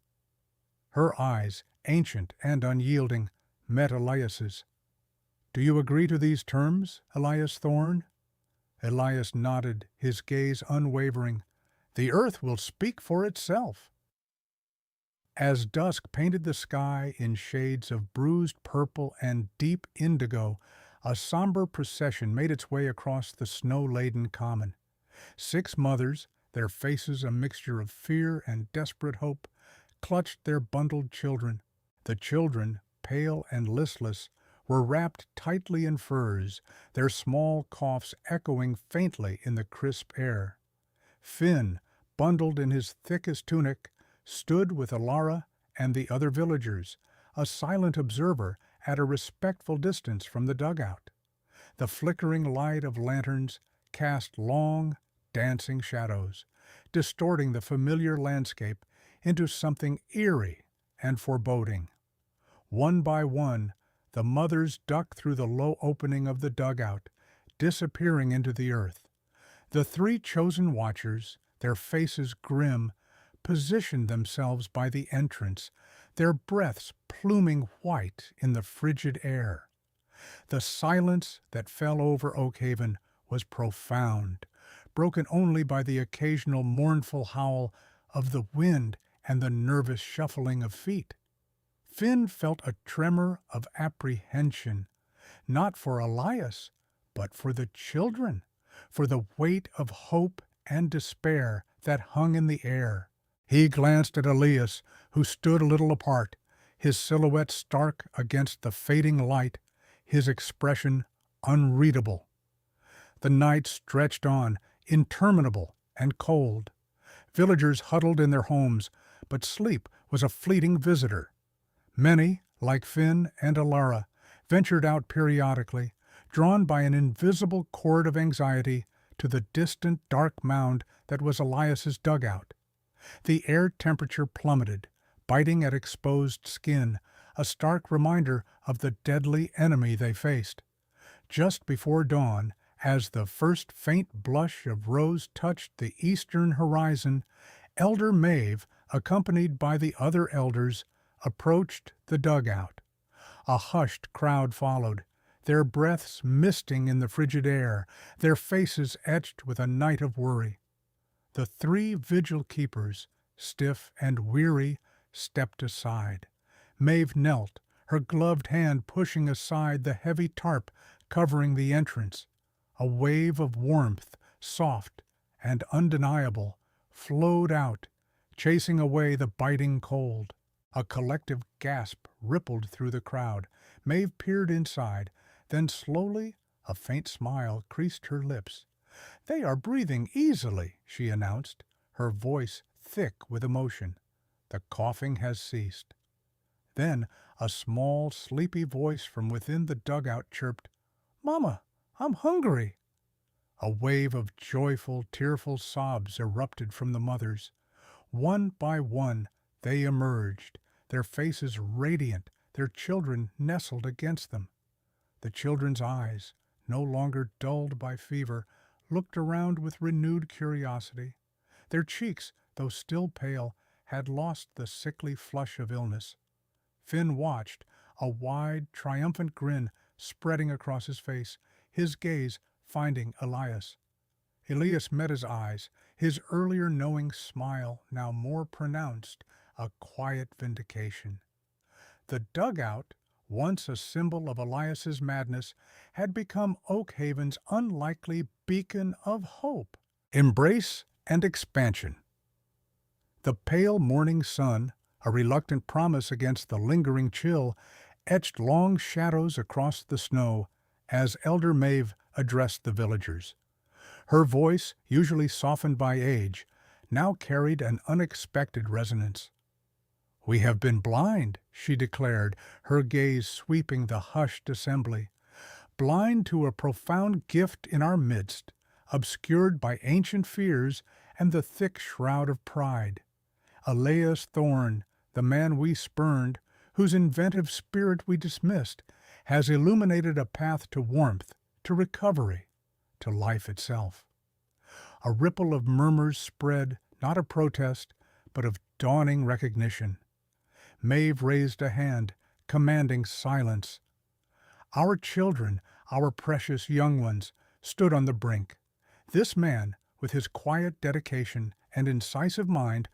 Her eyes, ancient and unyielding, met Elias's. "Do you agree to these terms, Elias Thorne?" Elias nodded, his gaze unwavering. "The earth will speak for itself." As dusk painted the sky in shades of bruised purple and deep indigo, a somber procession made its way across the snow-laden common. 6 mothers, their faces a mixture of fear and desperate hope, clutched their bundled children. The children, pale and listless, were wrapped tightly in furs, their small coughs echoing faintly in the crisp air. Finn, bundled in his thickest tunic, stood with Alara and the other villagers, a silent observer at a respectful distance from the dugout. The flickering light of lanterns cast long, dancing shadows, distorting the familiar landscape into something eerie and foreboding. One by one, the mothers ducked through the low opening of the dugout, disappearing into the earth. The three chosen watchers, their faces grim, positioned themselves by the entrance, their breaths pluming white in the frigid air. The silence that fell over Oakhaven was profound, broken only by the occasional mournful howl of the wind and the nervous shuffling of feet. Finn felt a tremor of apprehension, not for Elias, but for the children, for the weight of hope and despair that hung in the air. He glanced at Elias, who stood a little apart, his silhouette stark against the fading light, his expression unreadable. The night stretched on, interminable and cold. Villagers huddled in their homes, but sleep was a fleeting visitor. Many, like Finn and Alara, ventured out periodically, drawn by an invisible cord of anxiety to the distant dark mound that was Elias's dugout. The air temperature plummeted, biting at exposed skin, a stark reminder of the deadly enemy they faced. Just before dawn, as the first faint blush of rose touched the eastern horizon, Elder Maeve, accompanied by the other elders, approached the dugout. A hushed crowd followed, their breaths misting in the frigid air, their faces etched with a night of worry. The three vigil keepers, stiff and weary, stepped aside. Maeve knelt, her gloved hand pushing aside the heavy tarp covering the entrance. A wave of warmth, soft and undeniable, flowed out, chasing away the biting cold. A collective gasp rippled through the crowd. Maeve peered inside, then slowly a faint smile creased her lips. "They are breathing easily," she announced, her voice thick with emotion. "The coughing has ceased." Then a small, sleepy voice from within the dugout chirped, "Mama, I'm hungry." A wave of joyful, tearful sobs erupted from the mothers. One by one they emerged, their faces radiant, their children nestled against them. The children's eyes, no longer dulled by fever, looked around with renewed curiosity. Their cheeks, though still pale, had lost the sickly flush of illness. Finn watched, a wide, triumphant grin spreading across his face, his gaze finding Elias. Elias met his eyes, his earlier knowing smile now more pronounced, a quiet vindication. The dugout, once a symbol of Elias's madness, had become Oakhaven's unlikely beacon of hope, embrace, and expansion. The pale morning sun, a reluctant promise against the lingering chill, etched long shadows across the snow as Elder Maeve addressed the villagers. Her voice, usually softened by age, now carried an unexpected resonance. "We have been blind," she declared, her gaze sweeping the hushed assembly. "Blind to a profound gift in our midst, obscured by ancient fears and the thick shroud of pride. Elias Thorne, the man we spurned, whose inventive spirit we dismissed, has illuminated a path to warmth, to recovery, to life itself." A ripple of murmurs spread, not of protest, but of dawning recognition. Maeve raised a hand, commanding silence. Our children, our precious young ones, stood on the brink. This man, with his quiet dedication and incisive mind,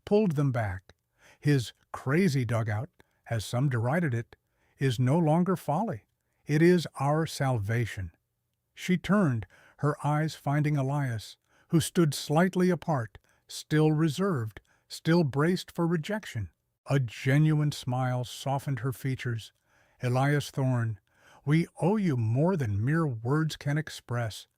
pulled them back. His crazy dugout, as some derided it, is no longer folly. It is our salvation. She turned, her eyes finding Elias, who stood slightly apart, still reserved, still braced for rejection. A genuine smile softened her features. Elias Thorne, We owe you more than mere words can express.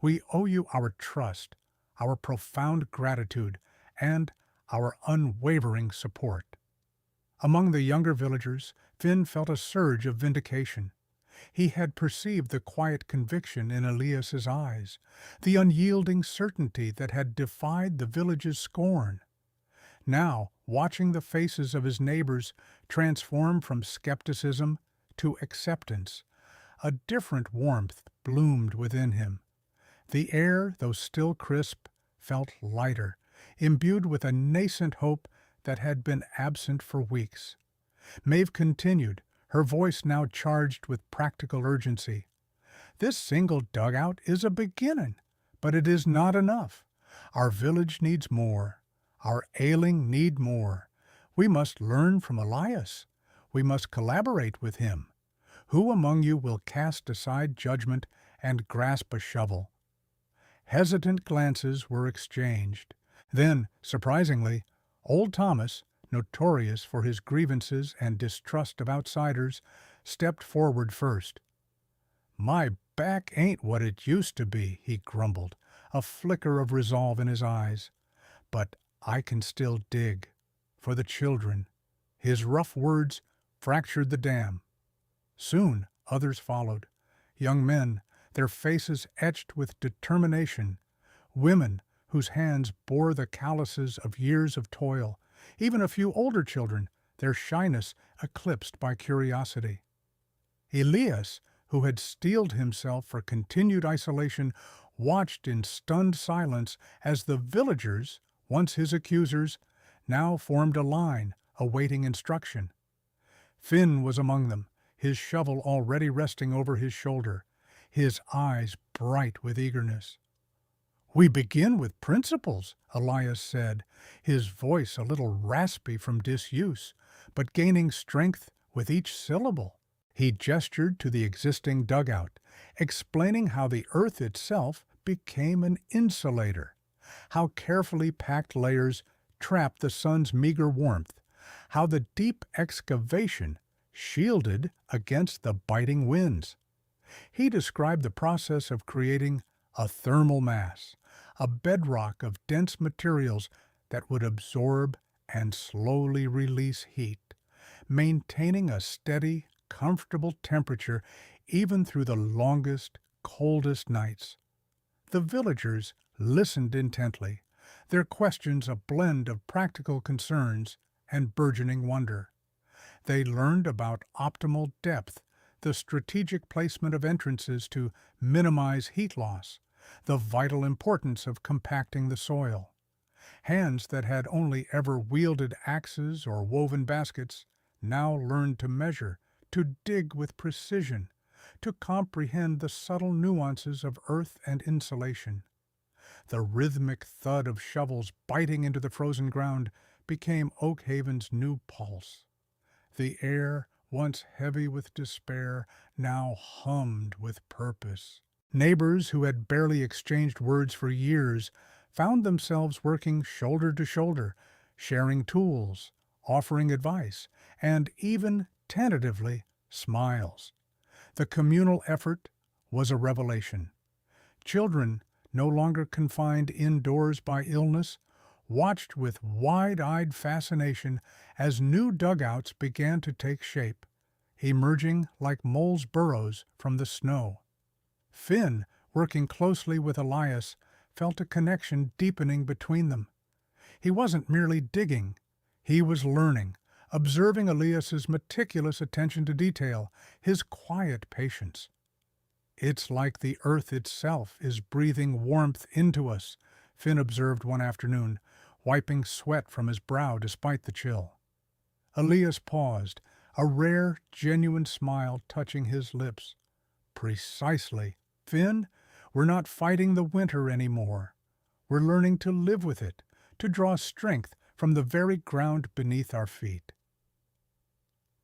We owe you our trust, our profound gratitude, and our unwavering support. Among the younger villagers, Finn felt a surge of vindication. He had perceived the quiet conviction in Elias's eyes, the unyielding certainty that had defied the village's scorn. Now, watching the faces of his neighbors transform from skepticism to acceptance, a different warmth bloomed within him. The air, though still crisp, felt lighter, imbued with a nascent hope that had been absent for weeks. Maeve continued, her voice now charged with practical urgency. This single dugout is a beginning, but it is not enough. Our village needs more. Our ailing need more. We must learn from Elias. We must collaborate with him. Who among you will cast aside judgment and grasp a shovel? Hesitant glances were exchanged. Then, surprisingly, old Thomas, notorious for his grievances and distrust of outsiders, stepped forward first. "My back ain't what it used to be," he grumbled, a flicker of resolve in his eyes. "But I can still dig. For the children." His rough words fractured the dam. Soon others followed. Young men, their faces etched with determination. Women whose hands bore the calluses of years of toil. Even a few older children, their shyness eclipsed by curiosity. Elias, who had steeled himself for continued isolation, watched in stunned silence as the villagers, once his accusers, now formed a line, awaiting instruction. Finn was among them, his shovel already resting over his shoulder, his eyes bright with eagerness. "We begin with principles," Elias said, his voice a little raspy from disuse, but gaining strength with each syllable. He gestured to the existing dugout, explaining how the earth itself became an insulator, how carefully packed layers trap the sun's meager warmth, how the deep excavation shielded against the biting winds. He described the process of creating a thermal mass, a bedrock of dense materials that would absorb and slowly release heat, maintaining a steady, comfortable temperature even through the longest, coldest nights. The villagers listened intently, their questions a blend of practical concerns and burgeoning wonder. They learned about optimal depth, the strategic placement of entrances to minimize heat loss, the vital importance of compacting the soil. Hands that had only ever wielded axes or woven baskets now learned to measure, to dig with precision, to comprehend the subtle nuances of earth and insulation. The rhythmic thud of shovels biting into the frozen ground became Oak Haven's new pulse. The air, once heavy with despair, now hummed with purpose. Neighbors who had barely exchanged words for years found themselves working shoulder to shoulder, sharing tools, offering advice, and even, tentatively, smiles. The communal effort was a revelation. Children, no longer confined indoors by illness, watched with wide-eyed fascination as new dugouts began to take shape, emerging like moles' burrows from the snow. Finn, working closely with Elias, felt a connection deepening between them. He wasn't merely digging, he was learning, observing Elias's meticulous attention to detail, his quiet patience. "It's like the earth itself is breathing warmth into us," Finn observed one afternoon, wiping sweat from his brow despite the chill. Elias paused, a rare, genuine smile touching his lips. "Precisely. Finn, we're not fighting the winter anymore. We're learning to live with it, to draw strength from the very ground beneath our feet."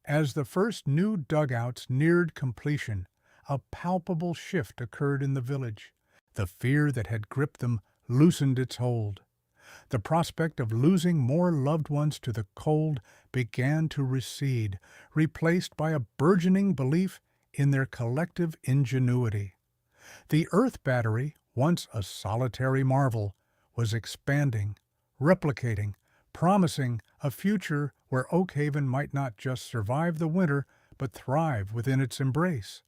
As the first new dugouts neared completion, a palpable shift occurred in the village. The fear that had gripped them loosened its hold. The prospect of losing more loved ones to the cold began to recede, replaced by a burgeoning belief in their collective ingenuity. The Earth Battery, once a solitary marvel, was expanding, replicating, promising a future where Oakhaven might not just survive the winter, but thrive within its embrace.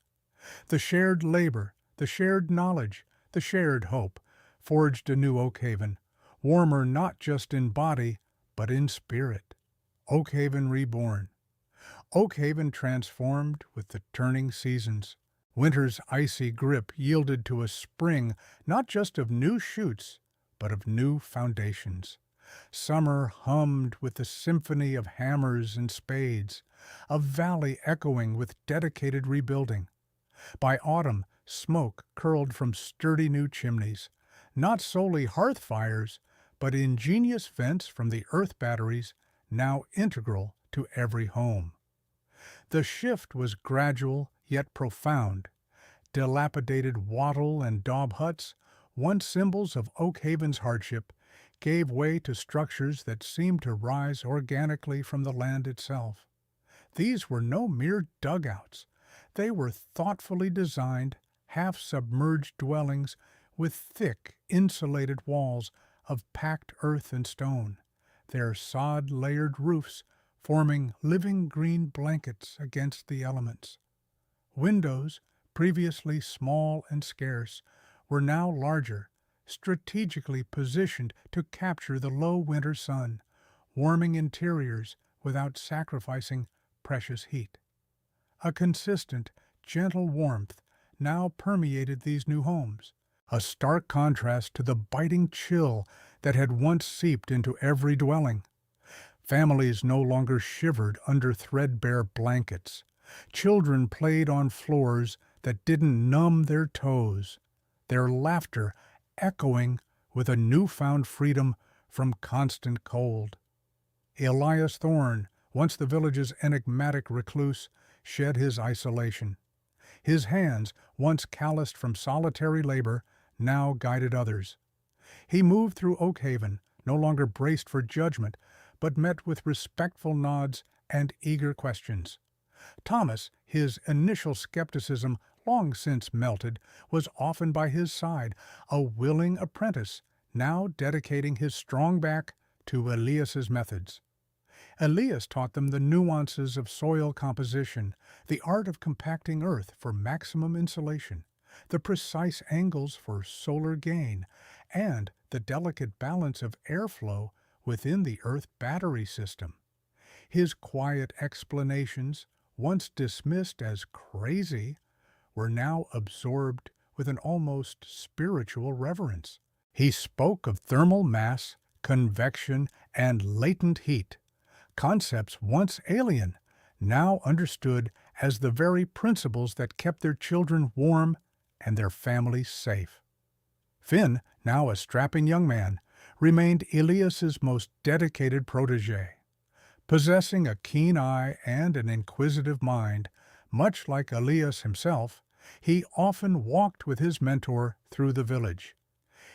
The shared labor, the shared knowledge, the shared hope forged a new Oakhaven, warmer not just in body, but in spirit. Oakhaven reborn. Oakhaven transformed with the turning seasons. Winter's icy grip yielded to a spring not just of new shoots, but of new foundations. Summer hummed with the symphony of hammers and spades, a valley echoing with dedicated rebuilding. By autumn, smoke curled from sturdy new chimneys, not solely hearth fires, but ingenious vents from the earth batteries now integral to every home. The shift was gradual yet profound. Dilapidated wattle and daub huts, once symbols of Oakhaven's hardship, gave way to structures that seemed to rise organically from the land itself. These were no mere dugouts. They were thoughtfully designed, half-submerged dwellings with thick, insulated walls of packed earth and stone, their sod-layered roofs forming living green blankets against the elements. Windows, previously small and scarce, were now larger, strategically positioned to capture the low winter sun, warming interiors without sacrificing precious heat. A consistent, gentle warmth now permeated these new homes, a stark contrast to the biting chill that had once seeped into every dwelling. Families no longer shivered under threadbare blankets. Children played on floors that didn't numb their toes, their laughter echoing with a newfound freedom from constant cold. Elias Thorne, once the village's enigmatic recluse, shed his isolation. His hands, once calloused from solitary labor, now guided others. He moved through Oakhaven, no longer braced for judgment, but met with respectful nods and eager questions. Thomas, his initial skepticism long since melted, was often by his side, a willing apprentice, now dedicating his strong back to Elias's methods. Elias taught them the nuances of soil composition, the art of compacting earth for maximum insulation, the precise angles for solar gain, and the delicate balance of airflow within the earth battery system. His quiet explanations, once dismissed as crazy, were now absorbed with an almost spiritual reverence. He spoke of thermal mass, convection, and latent heat, concepts once alien, now understood as the very principles that kept their children warm and their families safe. Finn, now a strapping young man, remained Elias's most dedicated protege. Possessing a keen eye and an inquisitive mind, much like Elias himself, he often walked with his mentor through the village.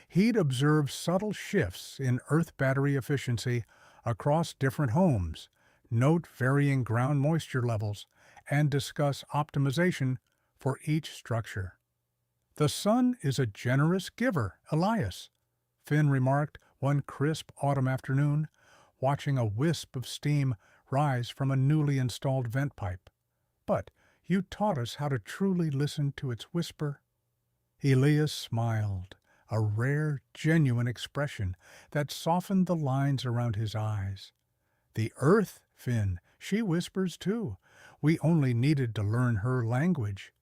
He'd observe subtle shifts in earth battery efficiency across different homes, note varying ground moisture levels, and discuss optimization for each structure. "The sun is a generous giver, Elias," Finn remarked one crisp autumn afternoon, watching a wisp of steam rise from a newly installed vent pipe. "But you taught us how to truly listen to its whisper." Elias smiled, a rare, genuine expression that softened the lines around his eyes. "The earth, Finn, she whispers too. We only needed to learn her language."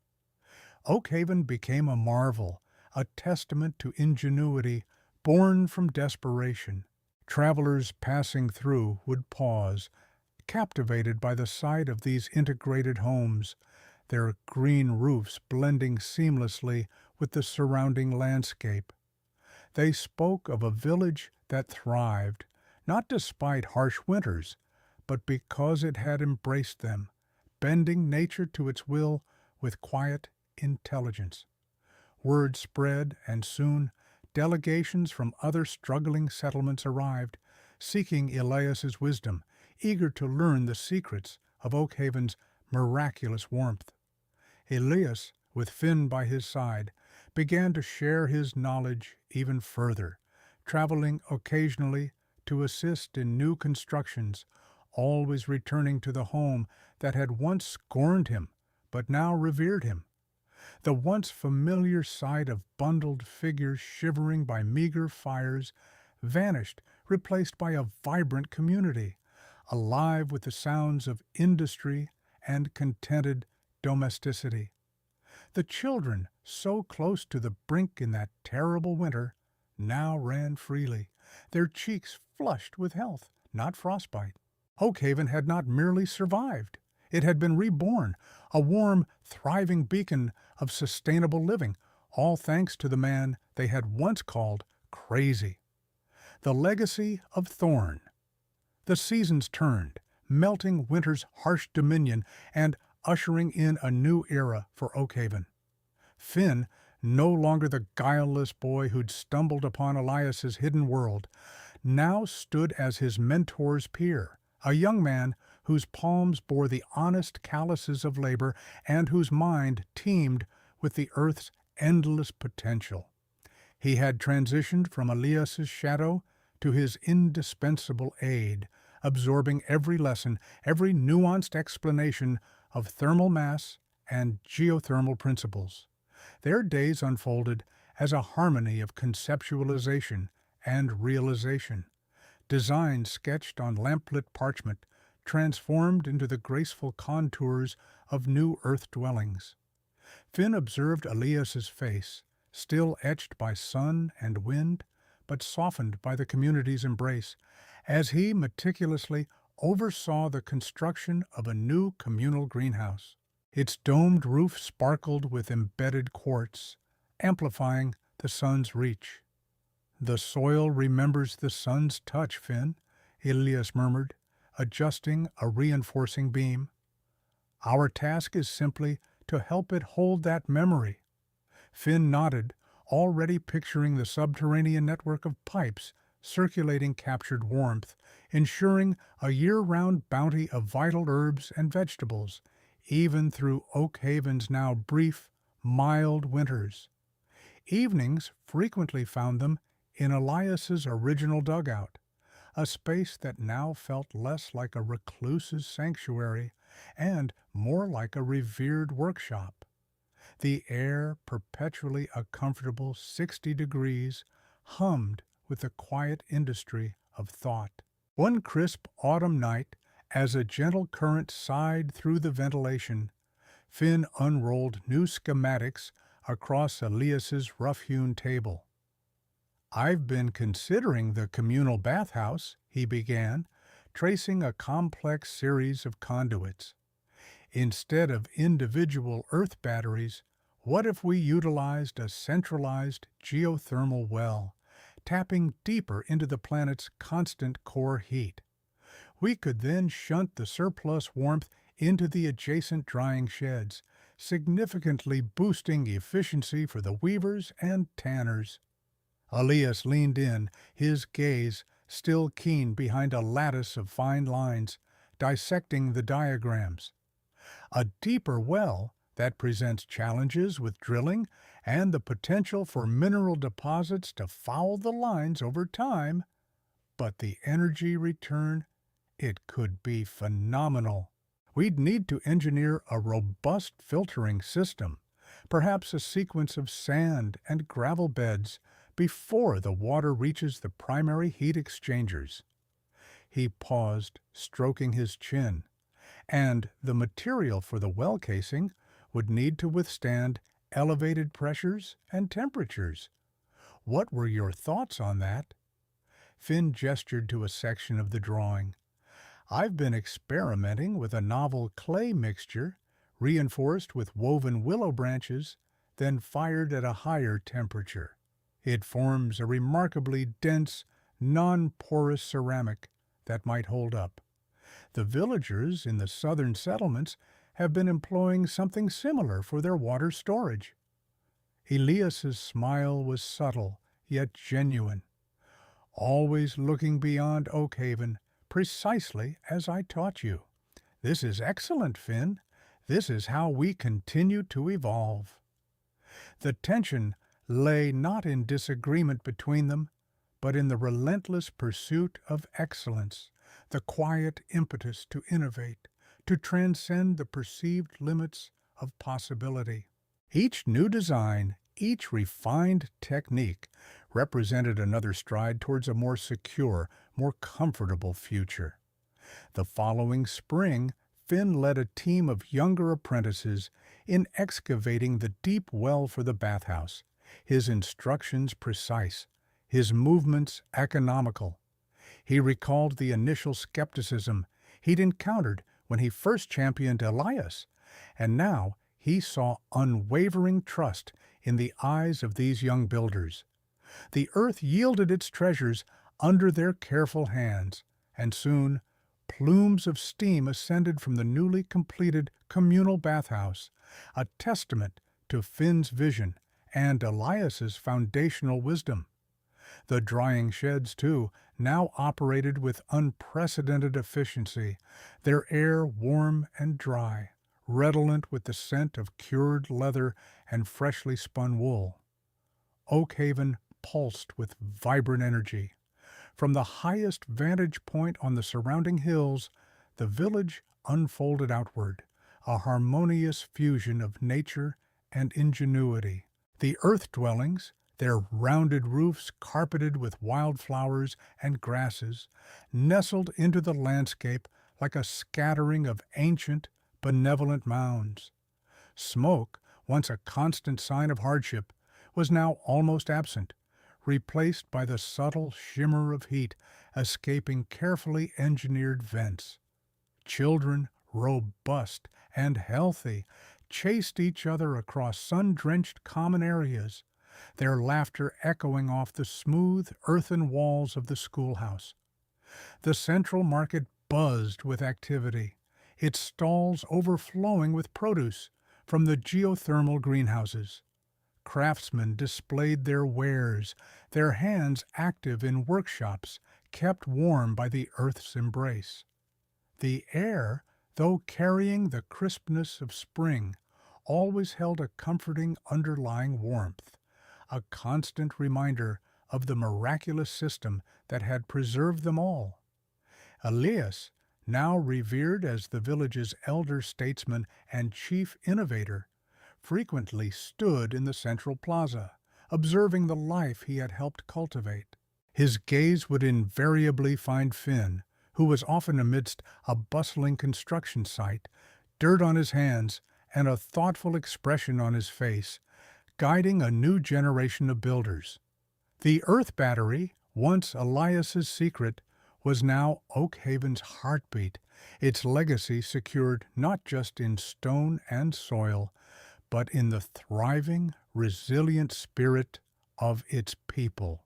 Oakhaven became a marvel, a testament to ingenuity born from desperation. Travelers passing through would pause, captivated by the sight of these integrated homes, their green roofs blending seamlessly with the surrounding landscape. They spoke of a village that thrived, not despite harsh winters, but because it had embraced them, bending nature to its will with quiet intelligence. Word spread, and soon delegations from other struggling settlements arrived, seeking Elias's wisdom, eager to learn the secrets of Oakhaven's miraculous warmth. Elias, with Finn by his side, began to share his knowledge even further, traveling occasionally to assist in new constructions, always returning to the home that had once scorned him but now revered him. The once familiar sight of bundled figures shivering by meager fires vanished, replaced by a vibrant community, alive with the sounds of industry and contented domesticity. The children, so close to the brink in that terrible winter, now ran freely, their cheeks flushed with health, not frostbite. Oakhaven had not merely survived. It had been reborn, a warm, thriving beacon of sustainable living, all thanks to the man they had once called crazy. The legacy of Thorn. The seasons turned, melting winter's harsh dominion and ushering in a new era for Oakhaven. Finn, no longer the guileless boy who'd stumbled upon Elias's hidden world, now stood as his mentor's peer, a young man whose palms bore the honest calluses of labor and whose mind teemed with the earth's endless potential. He had transitioned from Elias's shadow to his indispensable aid, absorbing every lesson, every nuanced explanation of thermal mass and geothermal principles. Their days unfolded as a harmony of conceptualization and realization. Designs sketched on lamplit parchment transformed into the graceful contours of new earth dwellings. Finn observed Elias's face, still etched by sun and wind, but softened by the community's embrace, as he meticulously oversaw the construction of a new communal greenhouse. Its domed roof sparkled with embedded quartz, amplifying the sun's reach. "The soil remembers the sun's touch, Finn," Elias murmured, adjusting a reinforcing beam. "Our task is simply to help it hold that memory." Finn nodded, already picturing the subterranean network of pipes circulating captured warmth, ensuring a year-round bounty of vital herbs and vegetables, even through Oakhaven's now brief, mild winters. Evenings frequently found them in Elias's original dugout, a space that now felt less like a recluse's sanctuary and more like a revered workshop. The air, perpetually a comfortable 60 degrees, hummed with the quiet industry of thought. One crisp autumn night, as a gentle current sighed through the ventilation, Finn unrolled new schematics across Elias's rough-hewn table. "I've been considering the communal bathhouse," he began, tracing a complex series of conduits. "Instead of individual earth batteries, what if we utilized a centralized geothermal well, tapping deeper into the planet's constant core heat? We could then shunt the surplus warmth into the adjacent drying sheds, significantly boosting efficiency for the weavers and tanners." Elias leaned in, his gaze still keen behind a lattice of fine lines, dissecting the diagrams. "A deeper well that presents challenges with drilling and the potential for mineral deposits to foul the lines over time, but the energy return, it could be phenomenal. We'd need to engineer a robust filtering system, perhaps a sequence of sand and gravel beds before the water reaches the primary heat exchangers." He paused, stroking his chin. "And the material for the well casing would need to withstand elevated pressures and temperatures. What were your thoughts on that?" Finn gestured to a section of the drawing. "I've been experimenting with a novel clay mixture, reinforced with woven willow branches, then fired at a higher temperature. It forms a remarkably dense, non-porous ceramic that might hold up. The villagers in the southern settlements have been employing something similar for their water storage." Elias's smile was subtle, yet genuine. "Always looking beyond Oakhaven, precisely as I taught you. This is excellent, Finn. This is how we continue to evolve. The tension lay not in disagreement between them, but in the relentless pursuit of excellence, the quiet impetus to innovate, to transcend the perceived limits of possibility. Each new design, each refined technique represented another stride towards a more secure, more comfortable future. The following spring, Finn led a team of younger apprentices in excavating the deep well for the bathhouse, his instructions precise, his movements economical. He recalled the initial skepticism he'd encountered when he first championed Elias, and now he saw unwavering trust in the eyes of these young builders. The earth yielded its treasures under their careful hands, and soon plumes of steam ascended from the newly completed communal bathhouse, a testament to Finn's vision and Elias's foundational wisdom. The drying sheds, too, now operated with unprecedented efficiency, their air warm and dry, redolent with the scent of cured leather and freshly spun wool. Oakhaven pulsed with vibrant energy. From the highest vantage point on the surrounding hills, the village unfolded outward, a harmonious fusion of nature and ingenuity. The earth dwellings, their rounded roofs carpeted with wildflowers and grasses, nestled into the landscape like a scattering of ancient, benevolent mounds. Smoke, once a constant sign of hardship, was now almost absent, replaced by the subtle shimmer of heat escaping carefully engineered vents. Children, robust and healthy, chased each other across sun-drenched common areas, their laughter echoing off the smooth earthen walls of the schoolhouse. The central market buzzed with activity, its stalls overflowing with produce from the geothermal greenhouses. Craftsmen displayed their wares, their hands active in workshops kept warm by the earth's embrace. The air, though carrying the crispness of spring, always held a comforting underlying warmth, a constant reminder of the miraculous system that had preserved them all. Elias, now revered as the village's elder statesman and chief innovator, frequently stood in the central plaza, observing the life he had helped cultivate. His gaze would invariably find Finn, who was often amidst a bustling construction site, dirt on his hands and a thoughtful expression on his face, guiding a new generation of builders. The earth battery, once Elias's secret, was now Oakhaven's heartbeat, its legacy secured not just in stone and soil, but in the thriving, resilient spirit of its people.